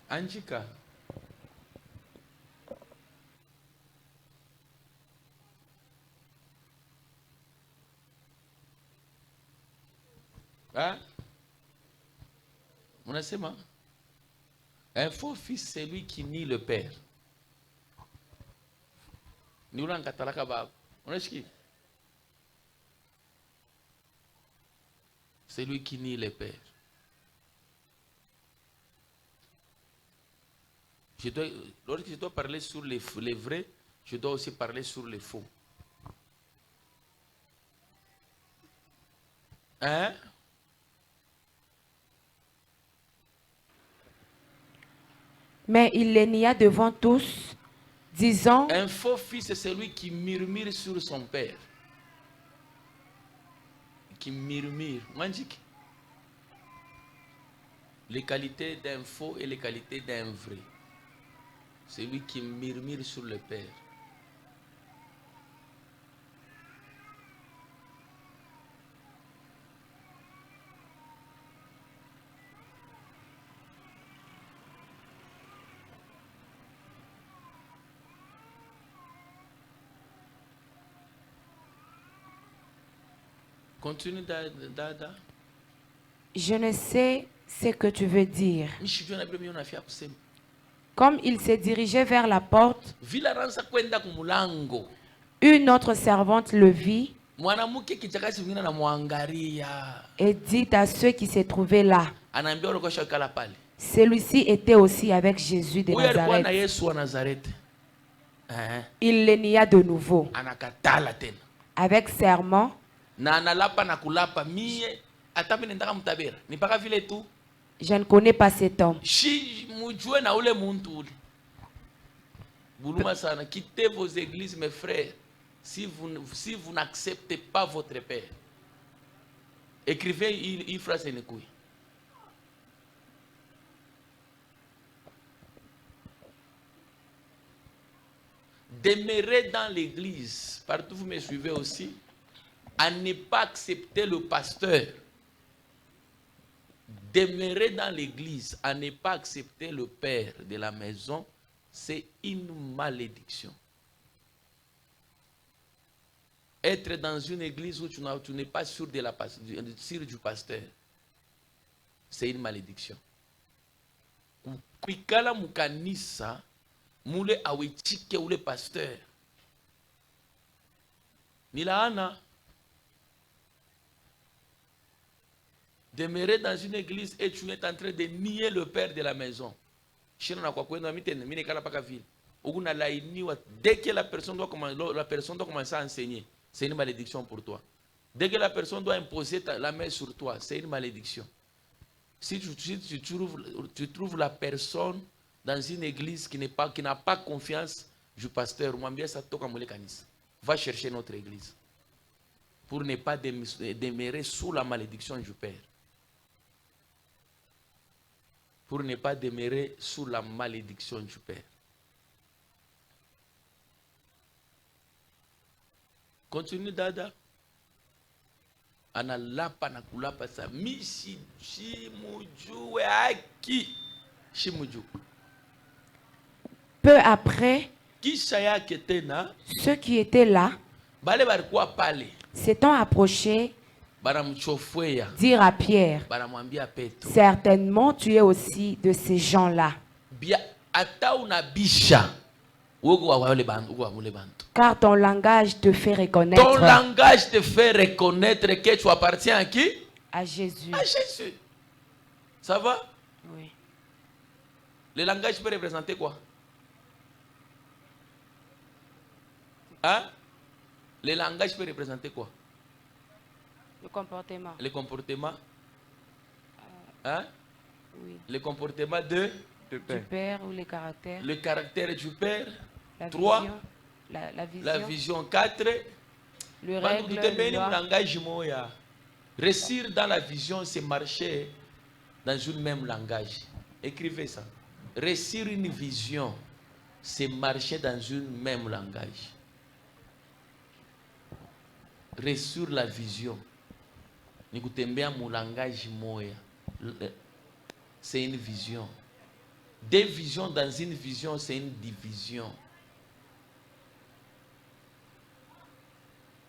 [SPEAKER 1] Anjika. Hein? Unasema? Un faux fils, c'est lui qui nie le père. Ni ula nkatalaka baba. Unasikia? C'est lui qui nie le père. Lorsque je dois parler sur les vrais, je dois aussi parler sur les faux. Hein?
[SPEAKER 2] Mais il les nia devant tous, disant,
[SPEAKER 1] un faux fils, c'est celui qui murmure sur son père. Qui murmure. Magique. Les qualités d'un faux et les qualités d'un vrai. Celui qui murmure sur le père. Continue, Dada.
[SPEAKER 2] je ne sais ce que tu veux dire.
[SPEAKER 1] Je viens de me faire.
[SPEAKER 2] Comme il se dirigeait vers la porte,
[SPEAKER 1] Vila ransa kwenda kumulango.
[SPEAKER 2] une autre servante le vit
[SPEAKER 1] Mwanamke kichakasi mwingine anamwangalia.
[SPEAKER 2] et dit à ceux qui se trouvaient là.
[SPEAKER 1] Anaambia ulikuwa shakala pale.
[SPEAKER 2] Celui-ci était aussi avec Jésus de
[SPEAKER 1] Huyo alikuwa na
[SPEAKER 2] Nazareth.
[SPEAKER 1] Yesu wa Nazareth.
[SPEAKER 2] Il le nia de nouveau
[SPEAKER 1] Anakatala tena.
[SPEAKER 2] avec serment.
[SPEAKER 1] Na analapa na kulapa mie hata mimi nendaka mtabera. Ni paka vile tu.
[SPEAKER 2] Je ne connais pas cet homme.
[SPEAKER 1] Shi mujue na ule muntu ule. Buluma sana, quittez vos églises mes frères. Si vous n'acceptez pas votre père. Écrivez une phrase en écoute. Demeurez dans l'église, partout vous me suivez aussi, à ne pas accepter le pasteur. Demeurer dans l'église, à ne pas accepter le père de la maison, c'est une malédiction. Être dans une église où tu n'es pas sûr du pasteur, c'est une malédiction. Kuikala mukanisa, mule awechike ule pasteur. Nilaana. Demeurer dans une église et tu es en train de nier le père de la maison. Dès que la personne doit commencer à enseigner, c'est une malédiction pour toi. Dès que la personne doit imposer la main sur toi, c'est une malédiction. Si tu trouves la personne dans une église qui n'a pas confiance du pasteur, va chercher notre église pour ne pas demeurer sous la malédiction du père. Pour ne pas demeurer sous la malédiction du père. Continue, Dada. Analapa na kulapa sa mishi shimujue aki shimuju.
[SPEAKER 2] Peu après,
[SPEAKER 1] Kisha yake tena
[SPEAKER 2] ceux qui étaient là,
[SPEAKER 1] bale barikuwa pale
[SPEAKER 2] s'étant approchés,
[SPEAKER 1] baramchofweya
[SPEAKER 2] dirent à Pierre,
[SPEAKER 1] baramwambia Petro,
[SPEAKER 2] certainement tu es aussi de ces gens-là.
[SPEAKER 1] bia ata unabisha wogo wa wale bantu
[SPEAKER 2] Car ton langage te fait
[SPEAKER 1] ton
[SPEAKER 2] reconnaître
[SPEAKER 1] langage te fait reconnaître que tu appartiens à qui?
[SPEAKER 2] à Jésus.
[SPEAKER 1] À Jésus. Ça va?
[SPEAKER 2] Oui.
[SPEAKER 1] Le langage peut représenter quoi? Hein? Le langage peut représenter quoi?
[SPEAKER 2] Le comportement.
[SPEAKER 1] Le comportement? Hein?
[SPEAKER 2] Oui.
[SPEAKER 1] Le comportement de?
[SPEAKER 2] Du père ou les caractères.
[SPEAKER 1] Le caractère du père.
[SPEAKER 2] La
[SPEAKER 1] 3.
[SPEAKER 2] vision, la vision.
[SPEAKER 1] La vision 4.
[SPEAKER 2] Le règle, le loi.
[SPEAKER 1] Langage moya. Réussir dans la vision, c'est marcher dans un même langage. Écrivez ça. Réussir une vision, c'est marcher dans un même langage. Réussir la vision, ni kutembea mu langage moya. C'est une vision. Des visions dans une vision, c'est une division.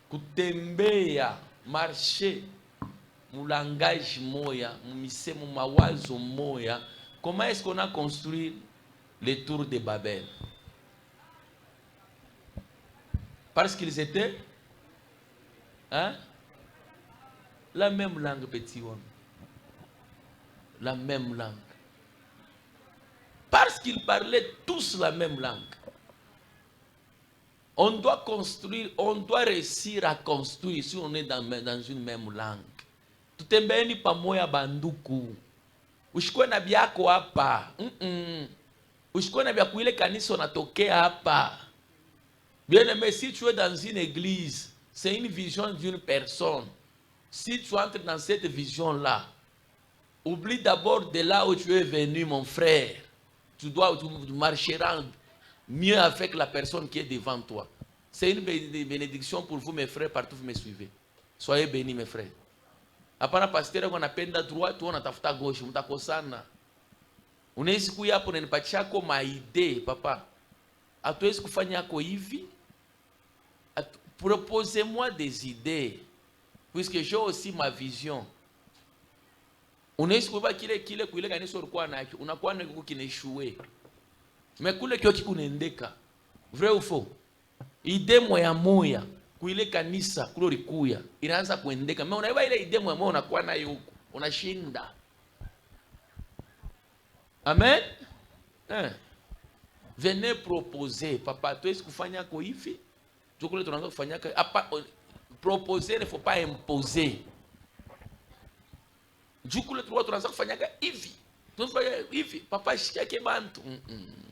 [SPEAKER 1] Kutembea, marcher, mu langage moya, mu misemo mawazo moya. Comment est-ce qu'on a construit les tours de Babel? Parce qu'ils étaient la même langue, petit homme. La même langue. Parce qu'ils parlaient tous la même langue. On doit construire, on doit réussir à construire si on est dans une même langue. Tutembeni pamoja banduku. Ushikwe na biako hapa. Usikone vya kuile kanisa unatokea hapa. Bien aimé, si tu es dans une église, c'est une vision d'une personne. Si tu entres dans cette vision-là, oublie d'abord de là où tu es venu, mon frère. Tu marcheras mieux avec la personne qui est devant toi. C'est une bénédiction pour vous, mes frères, partout vous me suivez. Soyez bénis, mes frères. Hapana pasteur qu'on appelle à droite, on atafuta gauche, mtakosana. Unaweza kuja hapo na nipatia yako maide, papa. Hatuwezi kufanya yako hivi. Proposez-moi des idées, puisque j'ai aussi ma vision. Unaweza kuba kile kuile kanisa ulikuwa nacho, unakuwa na kiku kineshue. Mekule kio kikunendeka. Vrai ou faux? Idée moya kuile kanisa kulo likuya inaanza kuendeka. Mimi unaiba ile idée moya unakuwa nayo huko, unashinda. Amen. Venez proposer, papa, tu es kufanya ko hivi. Tukule tunaanza kufanya proposer, il ne faut pas imposer. Jukule tunaanza kufanya hivi. Tunafanya hivi, papa shike bantu.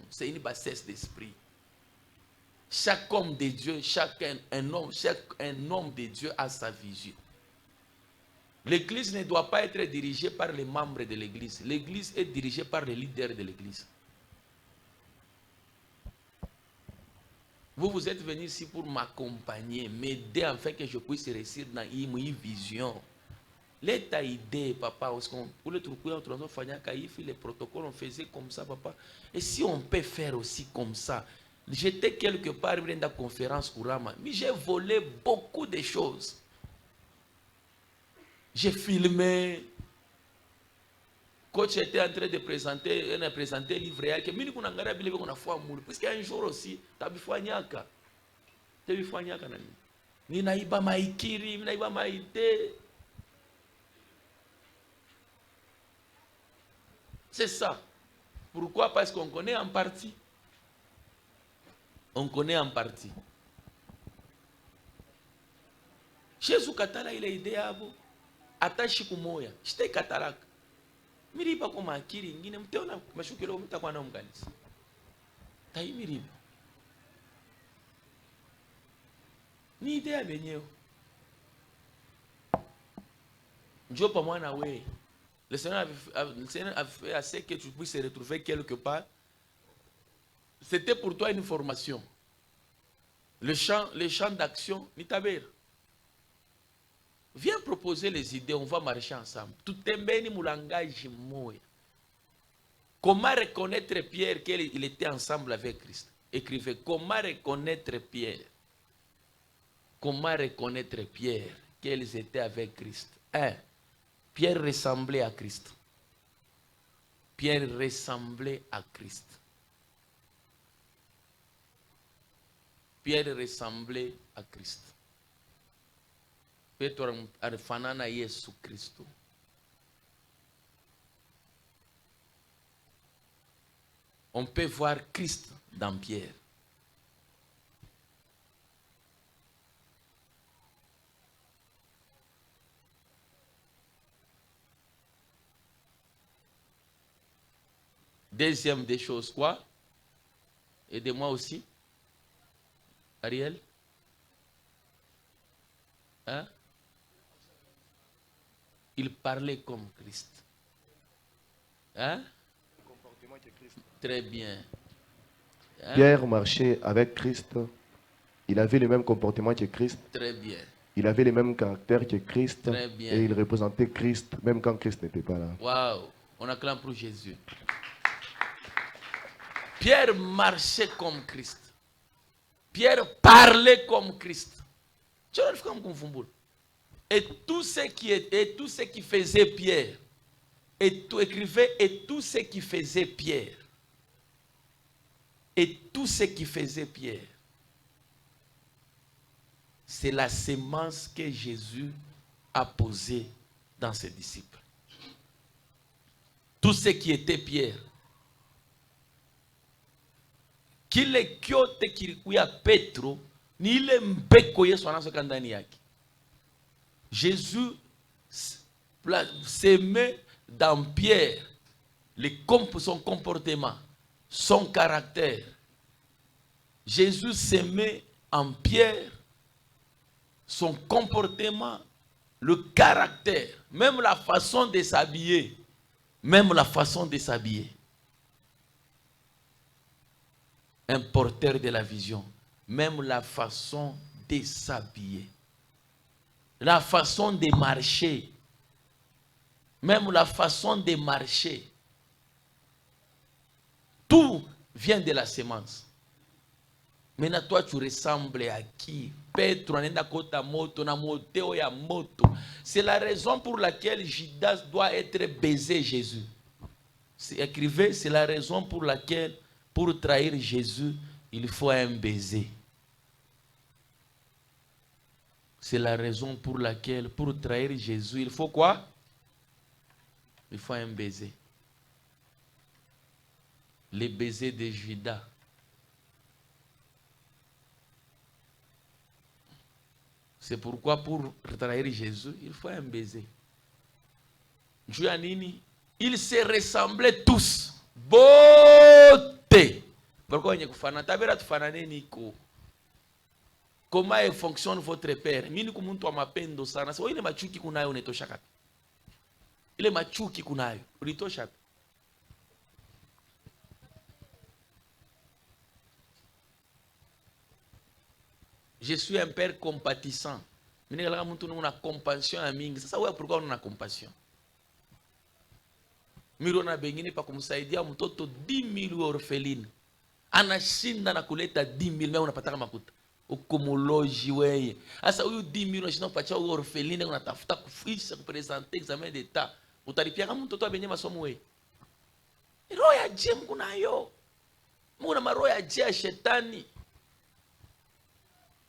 [SPEAKER 1] C'est une bassesse d'esprit. Chaque homme de Dieu, chaque homme de Dieu a sa vision. L'église ne doit pas être dirigée par les membres de l'église. L'église est dirigée par les leaders de l'église. Vous êtes venus ici pour m'accompagner, m'aider afin que je puisse réussir dans une vision. L'état idée, papa, pour le truc, les protocoles, on faisait comme ça, papa. Et si on peut faire aussi comme ça, j'étais quelque part dans la conférence Kurama, mais j'ai volé beaucoup de choses. J'ai filmé. Coach était en train de présenter un livre réel que mimi kuna ngara bile kuna fwa mulu puisque un jour aussi tabifanyaka nani ninaiba maikiri ninaiba maide. C'est ça. Pourquoi? Parce qu'on connaît en partie. On connaît en partie. Jésus katala ile idée abo atashi kumoya shite katalaka. Miriba kwa makiri ingine mteona mashukilo mtakuwa nao mkanisa. Tai miriba. Ni idea benyewe. Njoo pamoja na wewe. Le Seigneur a fait assez que tu puisses te retrouver quelque part. C'était pour toi une formation. Le champ d'action, ni taber. Viens proposer les idées, on va marcher ensemble. Tout est béni mon langage moya. Comment reconnaître Pierre qu'il était ensemble avec Christ? Écrivez, comment reconnaître Pierre? Comment reconnaître Pierre qu'ils étaient avec Christ? 1. Pierre ressemblait à Christ. Pierre ressemblait à Christ. Pierre ressemblait à Christ. Petro alifanana Yesu Kristo. On peut voir Christ dans Pierre. Deuxième des choses, quoi? Aidez-moi aussi. Ariel? Hein? Il parlait comme Christ. Hein? Très bien. Hein?
[SPEAKER 3] Pierre marchait avec Christ. Il avait le même comportement que Christ.
[SPEAKER 1] Très bien.
[SPEAKER 3] Il avait le même caractère que Christ.
[SPEAKER 1] Très bien.
[SPEAKER 3] Et il représentait Christ, même quand Christ n'était pas là.
[SPEAKER 1] Waouh! On acclame pour Jésus. Pierre marchait comme Christ. Pierre parlait comme Christ. Et tout ce qui faisait Pierre, et tout écrivait, et tout ce qui faisait Pierre, et tout ce qui faisait Pierre, c'est la sémence que Jésus a posée dans ses disciples. Tout ce qui était Pierre, kile kyote kilikuya Petro ni ile mbeko Yesu anasoka ndani yake. Jésus s'aimait dans Pierre son comportement, son caractère. Jésus se met en pierre, son comportement, le caractère, même la façon de s'habiller. Même la façon de s'habiller. Un porteur de la vision. Même la façon de s'habiller. La façon de marcher. Même la façon de marcher. Tout vient de la sémence. Maintenant, toi, tu ressembles à qui? Petro, c'est la raison pour laquelle Judas doit être baisé Jésus. Écrivez, c'est la raison pour laquelle, pour trahir Jésus, il faut un baiser. C'est la raison pour laquelle, pour trahir Jésus, il faut quoi? Il faut un baiser. Le baiser de Judas. C'est pourquoi pour trahir Jésus, il faut un baiser. Juanini, ils se ressemblaient tous. Beauté. Pourquoi il y a comment fonctionne votre père? Mimi kumuntu amapendo sana. So ile machuki kunayo unetosha kapi? Ile machuki kunayo ulitosha kapi? Je suis un père compatissant. Mimi ngalaka muntu una compassion ya mingi. Sasa wewe pourquoi una compassion? Mirona bengine pa kumsaidia mtoto 10,000 orpheline. Anashinda na kuleta 10,000 na unapata makuta. Ukomoloji weye. Sasa huyu 10,000 unashinda kupatia orpheline unatafuta kufisha kupresenter examen d'etat. Utalipia kama mtoto abenye masomo weye. Roho ya je Mungu nayo. Mungu na maroho ya je ya shetani.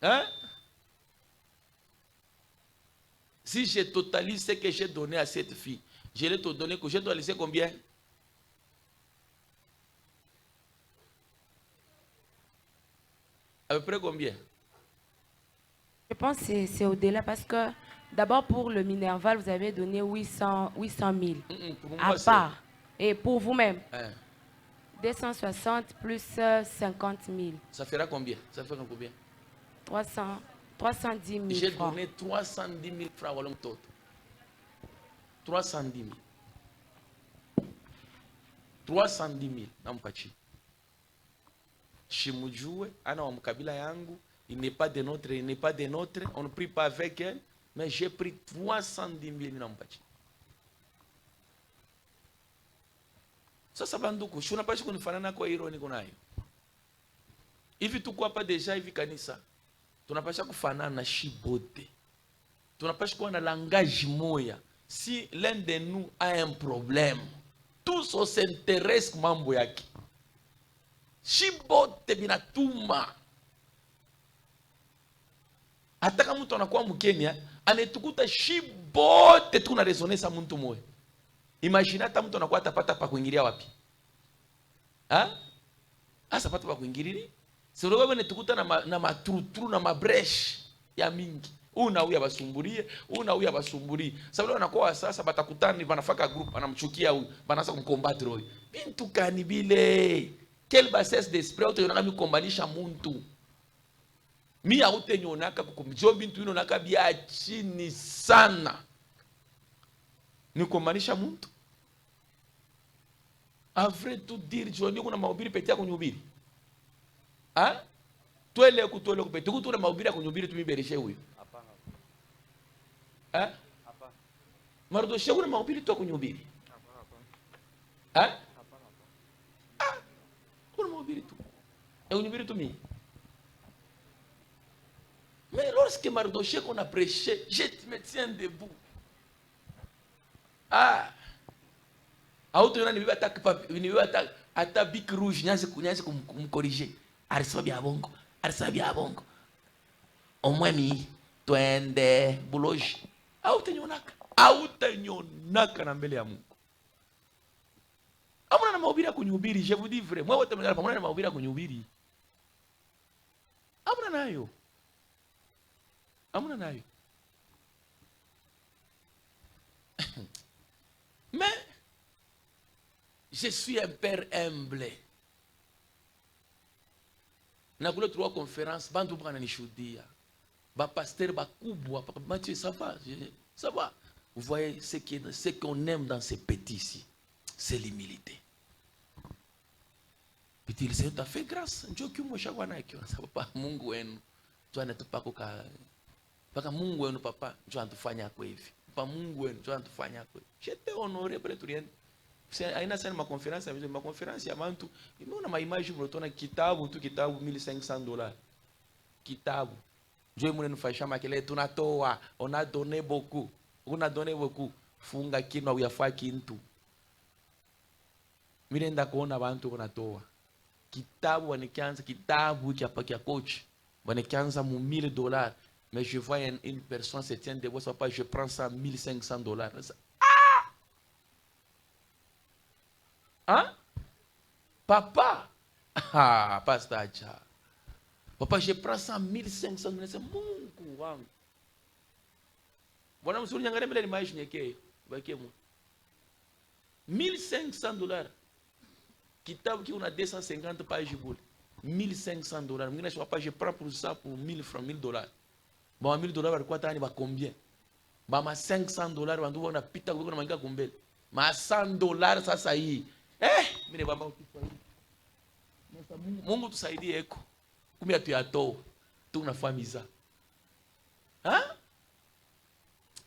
[SPEAKER 1] Hein? Si je totalise ce que j'ai donné à cette fille, je l'ai te donné, que je dois laisser combien? À peu près combien?
[SPEAKER 2] Je pense que c'est au-delà parce que d'abord pour le Minerval, vous avez donné 800 000 à part. Et pour vous-même, 260 plus 50 000.
[SPEAKER 1] Ça fera combien? Ça fera combien?
[SPEAKER 2] 310 000
[SPEAKER 1] J'ai
[SPEAKER 2] francs.
[SPEAKER 1] donné 310 000 francs à l'homme tout. 310 000. 310 000 nampachi. Shimujue, ana wa mkabila yangu, il n'est pas de notre, il n'est pas de notre, on ne prie pas avec elle, mais j'ai pris 310 000 nampachi. Sasa banduku, shuna pashi kunifanana kwa ironi kunayo. Hivi tuko hapa deja hivi kanisa. Tunapasha kufanana shibote. Tunapasha kuwa na langage moya. Si l'un de nous a un problème, tous on s'intéresse kwa mambo yake. Shibote binatuma. Hata kama mtu anakuwa Mkenya, anetukuta shibote tuna resonesa mtu moya. Imagine hata mtu anakuwa atapata pa kuingilia wapi? Asa pata pa kuingilia? Si wewe netukuta na matrutru na mabresh ya mingi. Unauya basumburie, unauya basumburie. Sababu wanakuwa sasa batakutana banafaka group anamchukia huyu, banaanza kumcombattre huyu. Bintu kani bile. Quelle bassesse d'esprit utonaka mikombanisha muntu. Mi autenyonaka kukumjo bintu inonaka bia chini sana. Nikombanisha muntu. A vrai tout dire, Johnny kuna mahubiri pete yako kunyubiri. Twele kupete kutuna mahubiri kunyubiri tumibereshe huyo. Marudoshe kuna mahubiri tu kunyubiri. Kuna mahubiri tu. Kunyubiri tu mimi. Mais lorsque Marudoshe qu'on a prêché, je me tiens debout. Auto yana nibiba ata bic rouge nyanze kumcorriger. Arisabi abongo, arisabi abongo. Omwemi twende buloji. Autanyonaka na mbele ya Mungu. Amuna na mahubiri kunyubiri, je vous dis vrai. Moi wote mnala pamoja na mahubiri kunyubiri. Amuna nayo. Amuna nayo. Mais je suis un père humble. Na kule tulikuwa conférence, bantu bananishuhudia. Ba pasteur bakubwa, Mathieu, ça va? Ça va. Vous voyez ce qu'on aime dans ces petits ici, c'est l'humilité. Puis le Seigneur t'a fait grâce. Njoo kiumo shakwa na kiona papa Mungu wenu. Njoo anatupa kwa paka Mungu wenu papa, njoo anatufanya kwa hivi. Papa Mungu wenu njoo anatufanya kwa hivi. J'étais honoré pour tout rien. Aina sana ma conférence ya bantu, imeona ma image mlotona kitabu tu kitabu $1500. Kitabu. Njoo mune nufasha makele tunatoa, on a donné beaucoup. On a donné beaucoup. Funga kino uyafaa kintu. Mimi nenda kuona bantu wanatoa. Kitabu wanikianza kitabu kia coach. Wanikianza mu $1000. Mais je vois une personne se tient debout, papa, je prends ça $1500. Ah! Hein? Papa! Ah, pasteur Acha. Papa, je prends ça $1500. C'est Mungu wangu. Bwana mzuri nyangale mbele image nyeke. Baki mu. $1500. Kitabu qui on a 250 pages boule. $1500. Mwingine je papa, je prends pour ça pour 1000 francs, $1000. Bon, $1000 walikuwa tani ba combien? Ba ma $500 bandu wana pita kuko na manga kumbele. Ma $100 sasa hii. Mimi baba ukifanya. Mungu tusaidie eko. Kumbe tuyatoa. Tunafamiza.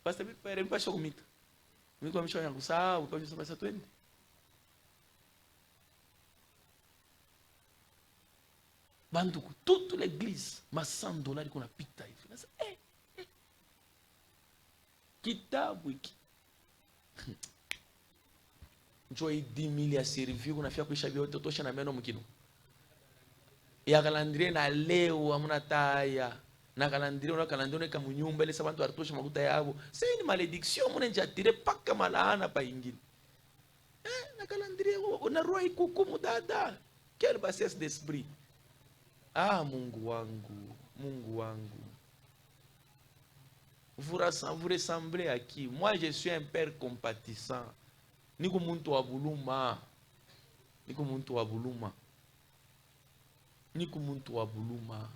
[SPEAKER 1] Basta mimi pere mpasha kumita. Mimi kwa mishoni yangu sawa, kwa mishoni basta twende. Bandu toute l'église, ma $100 qu'on a pita hivi. Kitabu hiki. Njoo 10,000 ya serviu kunafia kuisha vyote tosha na meno mkino. Ya kalandrie na leo hamuna taya. Na kalandrie kama nyumba ile sabantu artosha makuta yabo. C'est une malédiction mune njatire paka malaana pa ingine. Na kalandrie na roho ikukumu dada. Quelle bassesse d'esprit. Ah, Mungu wangu, Mungu wangu. Vous ressemblez à qui? Moi, je suis un père compatissant. Niko muntu wa buluma. Niko muntu wa buluma. Niko muntu wa buluma.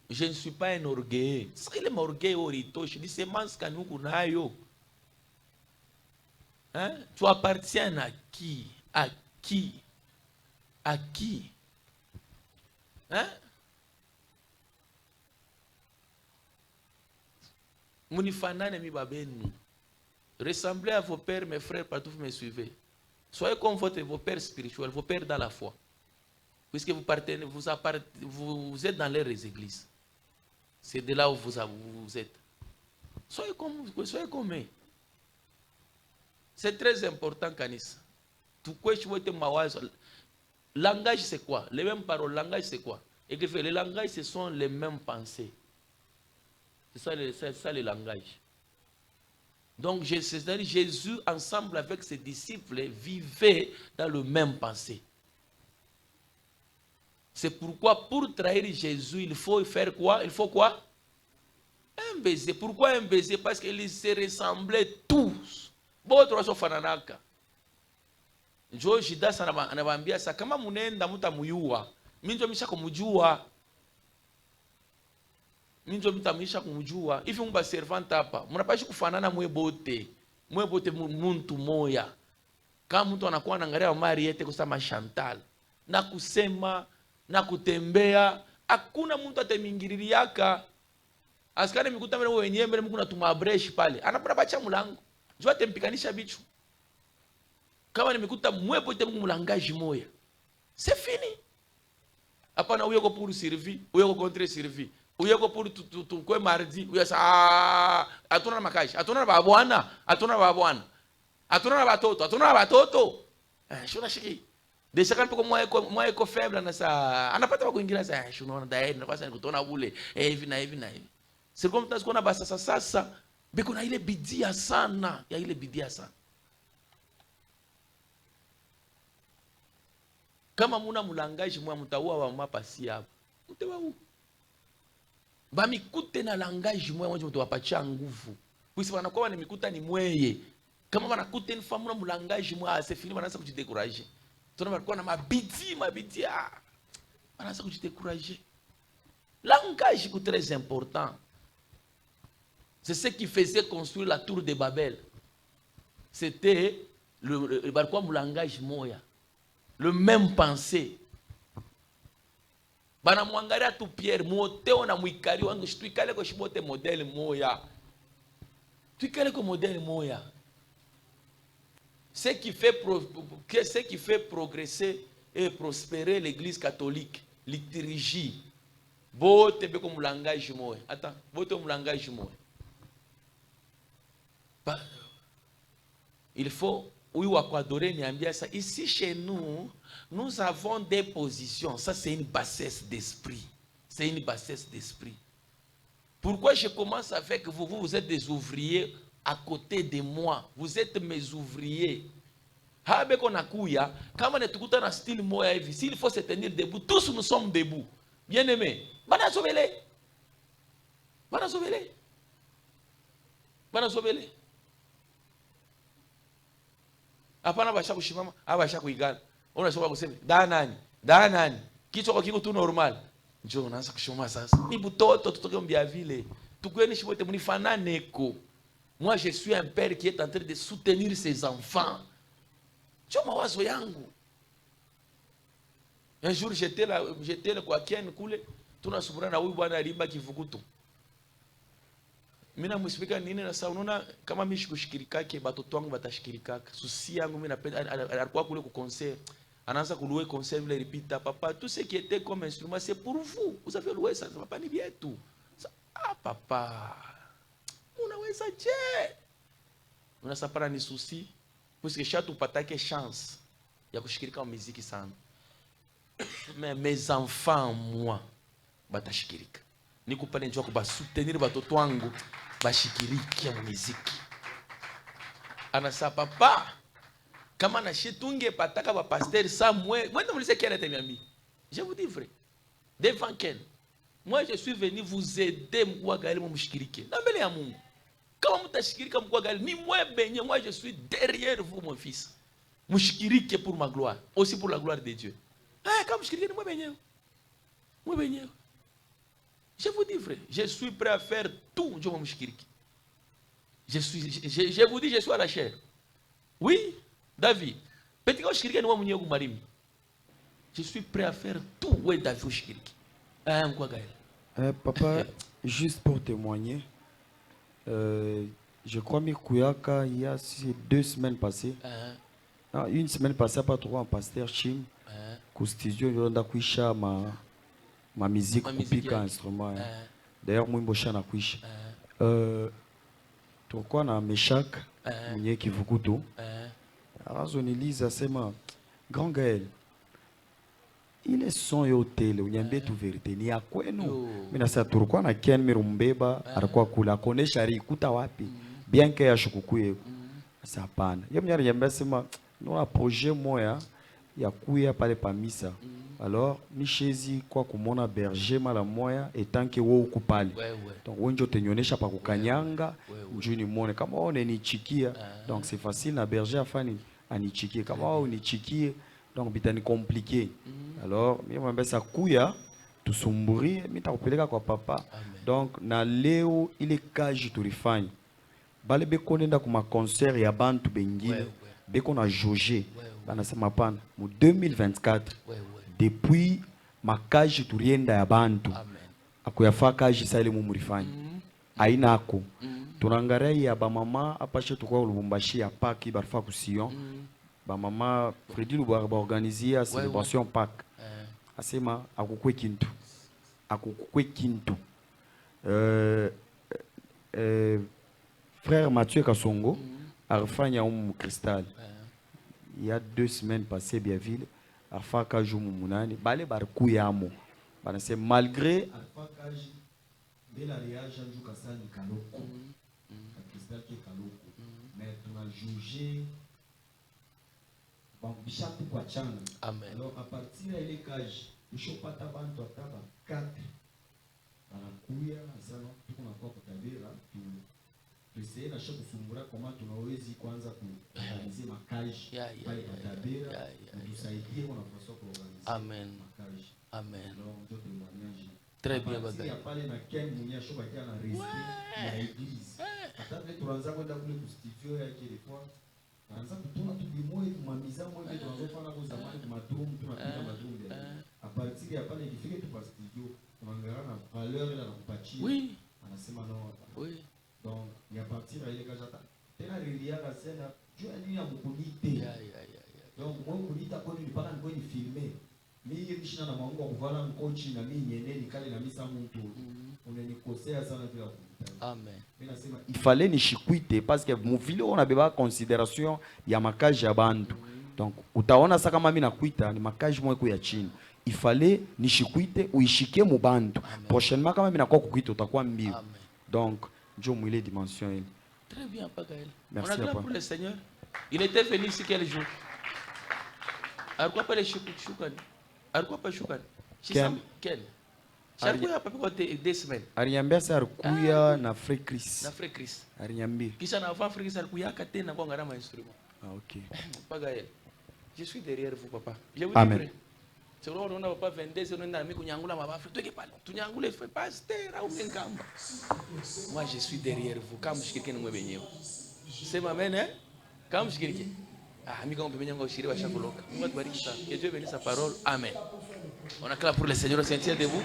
[SPEAKER 1] Je ne suis pas un orgueil. C'est le orgueil orito. Je dis c'est manque kanuku nayo. Hein? Tu appartiens à qui? À qui? À qui? Hein? Munifanane mi babenu. Ressemblez à vos pères, mes frères, partout vous me suivez. Soyez comme vos pères spirituels, vos pères dans la foi. Puisque vous êtes dans les églises. C'est de là où vous êtes. Soyez comme eux. C'est très important, Kanis. Tout quoi je veux te mawazo. Langage, c'est quoi? Les mêmes paroles. Langage, c'est quoi? Et que les langages, ce sont les mêmes pensées. C'est ça le langage. Donc, c'est-à-dire Jésus, ensemble avec ses disciples, vivait dans le même pensée. C'est pourquoi, pour trahir Jésus, il faut faire quoi? Il faut quoi? Un baiser. Pourquoi un baiser? Parce qu'ils se ressemblaient tous. D'autres sont fananaka. Njoo Judas anawaambia sasa kama munenda mtamuyua. Mimi ndio misha kumjua. Mimi ndio mtamisha kumjua. Hivi mba servant hapa. Mnapashi kufanana mwebote. Mwebote muntu moya. Kama mtu anakuwa anaangalia Mariete kusema Chantal na kusema na kutembea, hakuna mtu atemingiririaka. Askari mikuta mbele wenyewe mbele mkuna tumabreshi pale. Anapata bacha mlango. Njoo atempikanisha bichu. Kama nimekuta mwepo ite mungu mulangaji moya. C'est fini. Hapana uyeko pour servir, uyeko contre servir. Uyeko pour tukwe mardi, uyasa atuna makashi, atuna babwana, atuna babwana. Atuna batoto, atuna batoto. Shona shiki. Desha kan poko mwa eko faible na sa anapata ba kuingira sa shona dae na kwasa kutona bule hivi na hivi na hivi. C'est comme ça qu'on a basa sasa biko na ile bidia sana, ya ile bidia sana. Kama muna mulangaji mwa mutaua wa mapasi hapo. Mtewa huu. Bamikute na langaji mwa mwa mtuwapatia nguvu. Kwisi wanakuwa wanamikuta ni mweye. Kama wanakute ni famu na mulangaji mwa asefini wanaanza kujidekuraje. Tuna walikuwa na mabidi. Banaanza kujidécourager. Langage est très important. C'est ce qui faisait construire la tour de Babel. C'était le langage moya. Le même pensée. Bana mwangalia tu Pierre, moteo na mwikari wangu, tuikale kwa shibote modèle moya. Tuikale kwa modèle moya. Ce qui fait progresser et prospérer l'église catholique, liturgie. Bote be comme langage moya. Attends, bote comme langage moya. Il faut, oui, ou adorer, niambia ça. Ici chez nous, nous avons des positions. Ça, c'est une bassesse d'esprit. C'est une bassesse d'esprit. Pourquoi je commence avec vous? Vous êtes des ouvriers à côté de moi. Vous êtes mes ouvriers. S'il faut se tenir debout, tous nous sommes debout. Bien aimés. Bana sobele. Bana sobele. Bana sobele. Hapana basha kushimama, abasha kuigala. Unasoma kusema da nani? Kichwa kiko tu normal. Njoo unaanza kushoma sasa. Ni butoto tutoke mbia vile. Tukweni shibote munifanane ko. Moi je suis un père qui est en train de soutenir ses enfants. Njoo mawazo yangu. Un jour j'étais là kwa Ken kule, tunasubura na huyu bwana alimba kivukutu. Mina mwisipika nini na saa unaona kama mimi sikushikirikake batoto wangu batashikirikaka. Susi yangu mimi napenda alikuwa kule ku concert. Anaanza kulouer concert vile ripita papa tout ce qui était comme instrument c'est pour vous. Vous avez loué ça papa ni bien tout. Ah papa. Unaweza je? Unasapana ni susi puisque chatu patake chance ya kushikirika wa muziki sana. Mais mes enfants moi batashikirika. Niko pale njoo kuba soutenir batoto wangu bashikiriki ya muziki. Anasa papa kama na shitunge pataka ba pasteur Samuel. Moi je sais quel était mi. Je vous dis vrai. Devant quel? Moi je suis venu vous aider mkwa gali mshikirike. Na mbele ya Mungu. Kama mtashikirika mkwa gali ni moi benye, moi je suis derrière vous mon fils. Mshikirike pour ma gloire, aussi pour la gloire de Dieu. Ah kama mshikirike ni moi benye. Moi benye. Je vous dis vrai, je suis prêt à faire tout. Je vous dis, je suis à la chair. Oui, David. Je suis prêt à faire tout. Oui, David.
[SPEAKER 4] Papa, juste pour témoigner, je crois que il y a 2 semaines passées, non, une semaine passée, pas trop, un pasteur Chim, au studio, il a ma musique kupika instrument. D'ailleurs moi mbosha na kuisha. Tulikuwa na Meshak mwenye kivukutu. Arazoniliza sema Grand Gaël. Ile son yote ile unyambie tu verite ni ya kwenu. Mimi nasema tulikuwa na Ken Mirumbeba alikuwa kula konesha alikuta wapi? Bien que ya shukukuye. Sasa hapana. Yeye mnyari nyambia sema no projet moya ya kuya pale pa misa. Alors ni shezi kwa kumona berger mala moya etanke wo ukupale. Donc wenjo tenyonesha pa kukanyanga njuni muone kama wao nichikia. Donc c'est facile na berger afani anichikie kama wao nichikie donc bitani compliqué. Alors mimi mwambia sa kuya tusumburie mimi takupeleka kwa papa. Donc na leo ile kaji tulifanya bale beko nenda kuma concert ya bantu bengine beko na jauger banasema pana mu 2024 depuis makaji turienda ya bantu akuyafa kaji sa ile mumurifanya aina ako tunangaria ya ba mama apashe tukwa Lubumbashi ya Pâques barfa ku Sion ba mama Fredi Lubar ba organiser celebration Pâques asema akukwe kintu frère Mathieu Kasongo arfanya cristal il y a 2 semaines passées Biaville afaka jumu munani bale barkuyamo banase malgré afaka bela réage anju kasani kaloko cristal ki kaloko mais tuna juger bon bishatu kwa changa. Amen. Alors à partir de ile kaji ushopata bantu ataba 4 banakuya asano tukuna kwa kutabira tusiye na shaka kusumbura kama tunawezi kwanza kuanzia makaji pale kutabira tusaidie wana kwa soko organize. Amen. Makaji
[SPEAKER 1] Amen. Très bien, Bagaille. Oui. Oui.
[SPEAKER 4] Donc, il y a partir à l'égagata. Donc, moi, je dis que je parle de filmer. Mais il y a des gens qui ont voilà un coach na mimi yeneni kale na misa muntu unanikosea sana bila kumtana.
[SPEAKER 1] Amen.
[SPEAKER 4] Il fallait nishikwite parce que mu vile on abeba considération ya makaji ya bantu. Donc utaona sasa kama mimi nakuita ni makaji mwe ku ya chini. Il fallait nishikwite uishike mu bantu. Prochainement kama mimi nakuwa kukuita utakuwa mbio. Donc ndio mwile dimension ile.
[SPEAKER 1] Très bien, Pagaël.
[SPEAKER 4] Merci.
[SPEAKER 1] On acclame pour le Seigneur. Il était venu ici quel jour? Alikuwa pale Shukani. Alikuwa pale Shukani. Ken. Alikuwa hapa kwa 2 semaines.
[SPEAKER 4] Aliambia sasa alikuya na Frère Chris.
[SPEAKER 1] Na Frère Chris.
[SPEAKER 4] Aliambia.
[SPEAKER 1] Kisha na Frère Chris alikuya tena kwa ngarama instrument.
[SPEAKER 4] Ah OK.
[SPEAKER 1] Pagaël. Je suis derrière vous, papa. Je vous dis
[SPEAKER 4] Amen.
[SPEAKER 1] vrai. C'est vrai, on a papa 22 on a mis kunyangula mabafu. Toi qui parle. Tunyangule fait pasteur au Nkamba. Moi je suis derrière vous. Kama mshikike ni mwebenyewe. Sema amen hein? Kama mshikike. Ah, mimi kama mpemenyango ushiri wa shakoloka. Mungu atubariki sana. Que Dieu bénisse sa parole. Amen. On acclame pour le Seigneur, on se tient debout.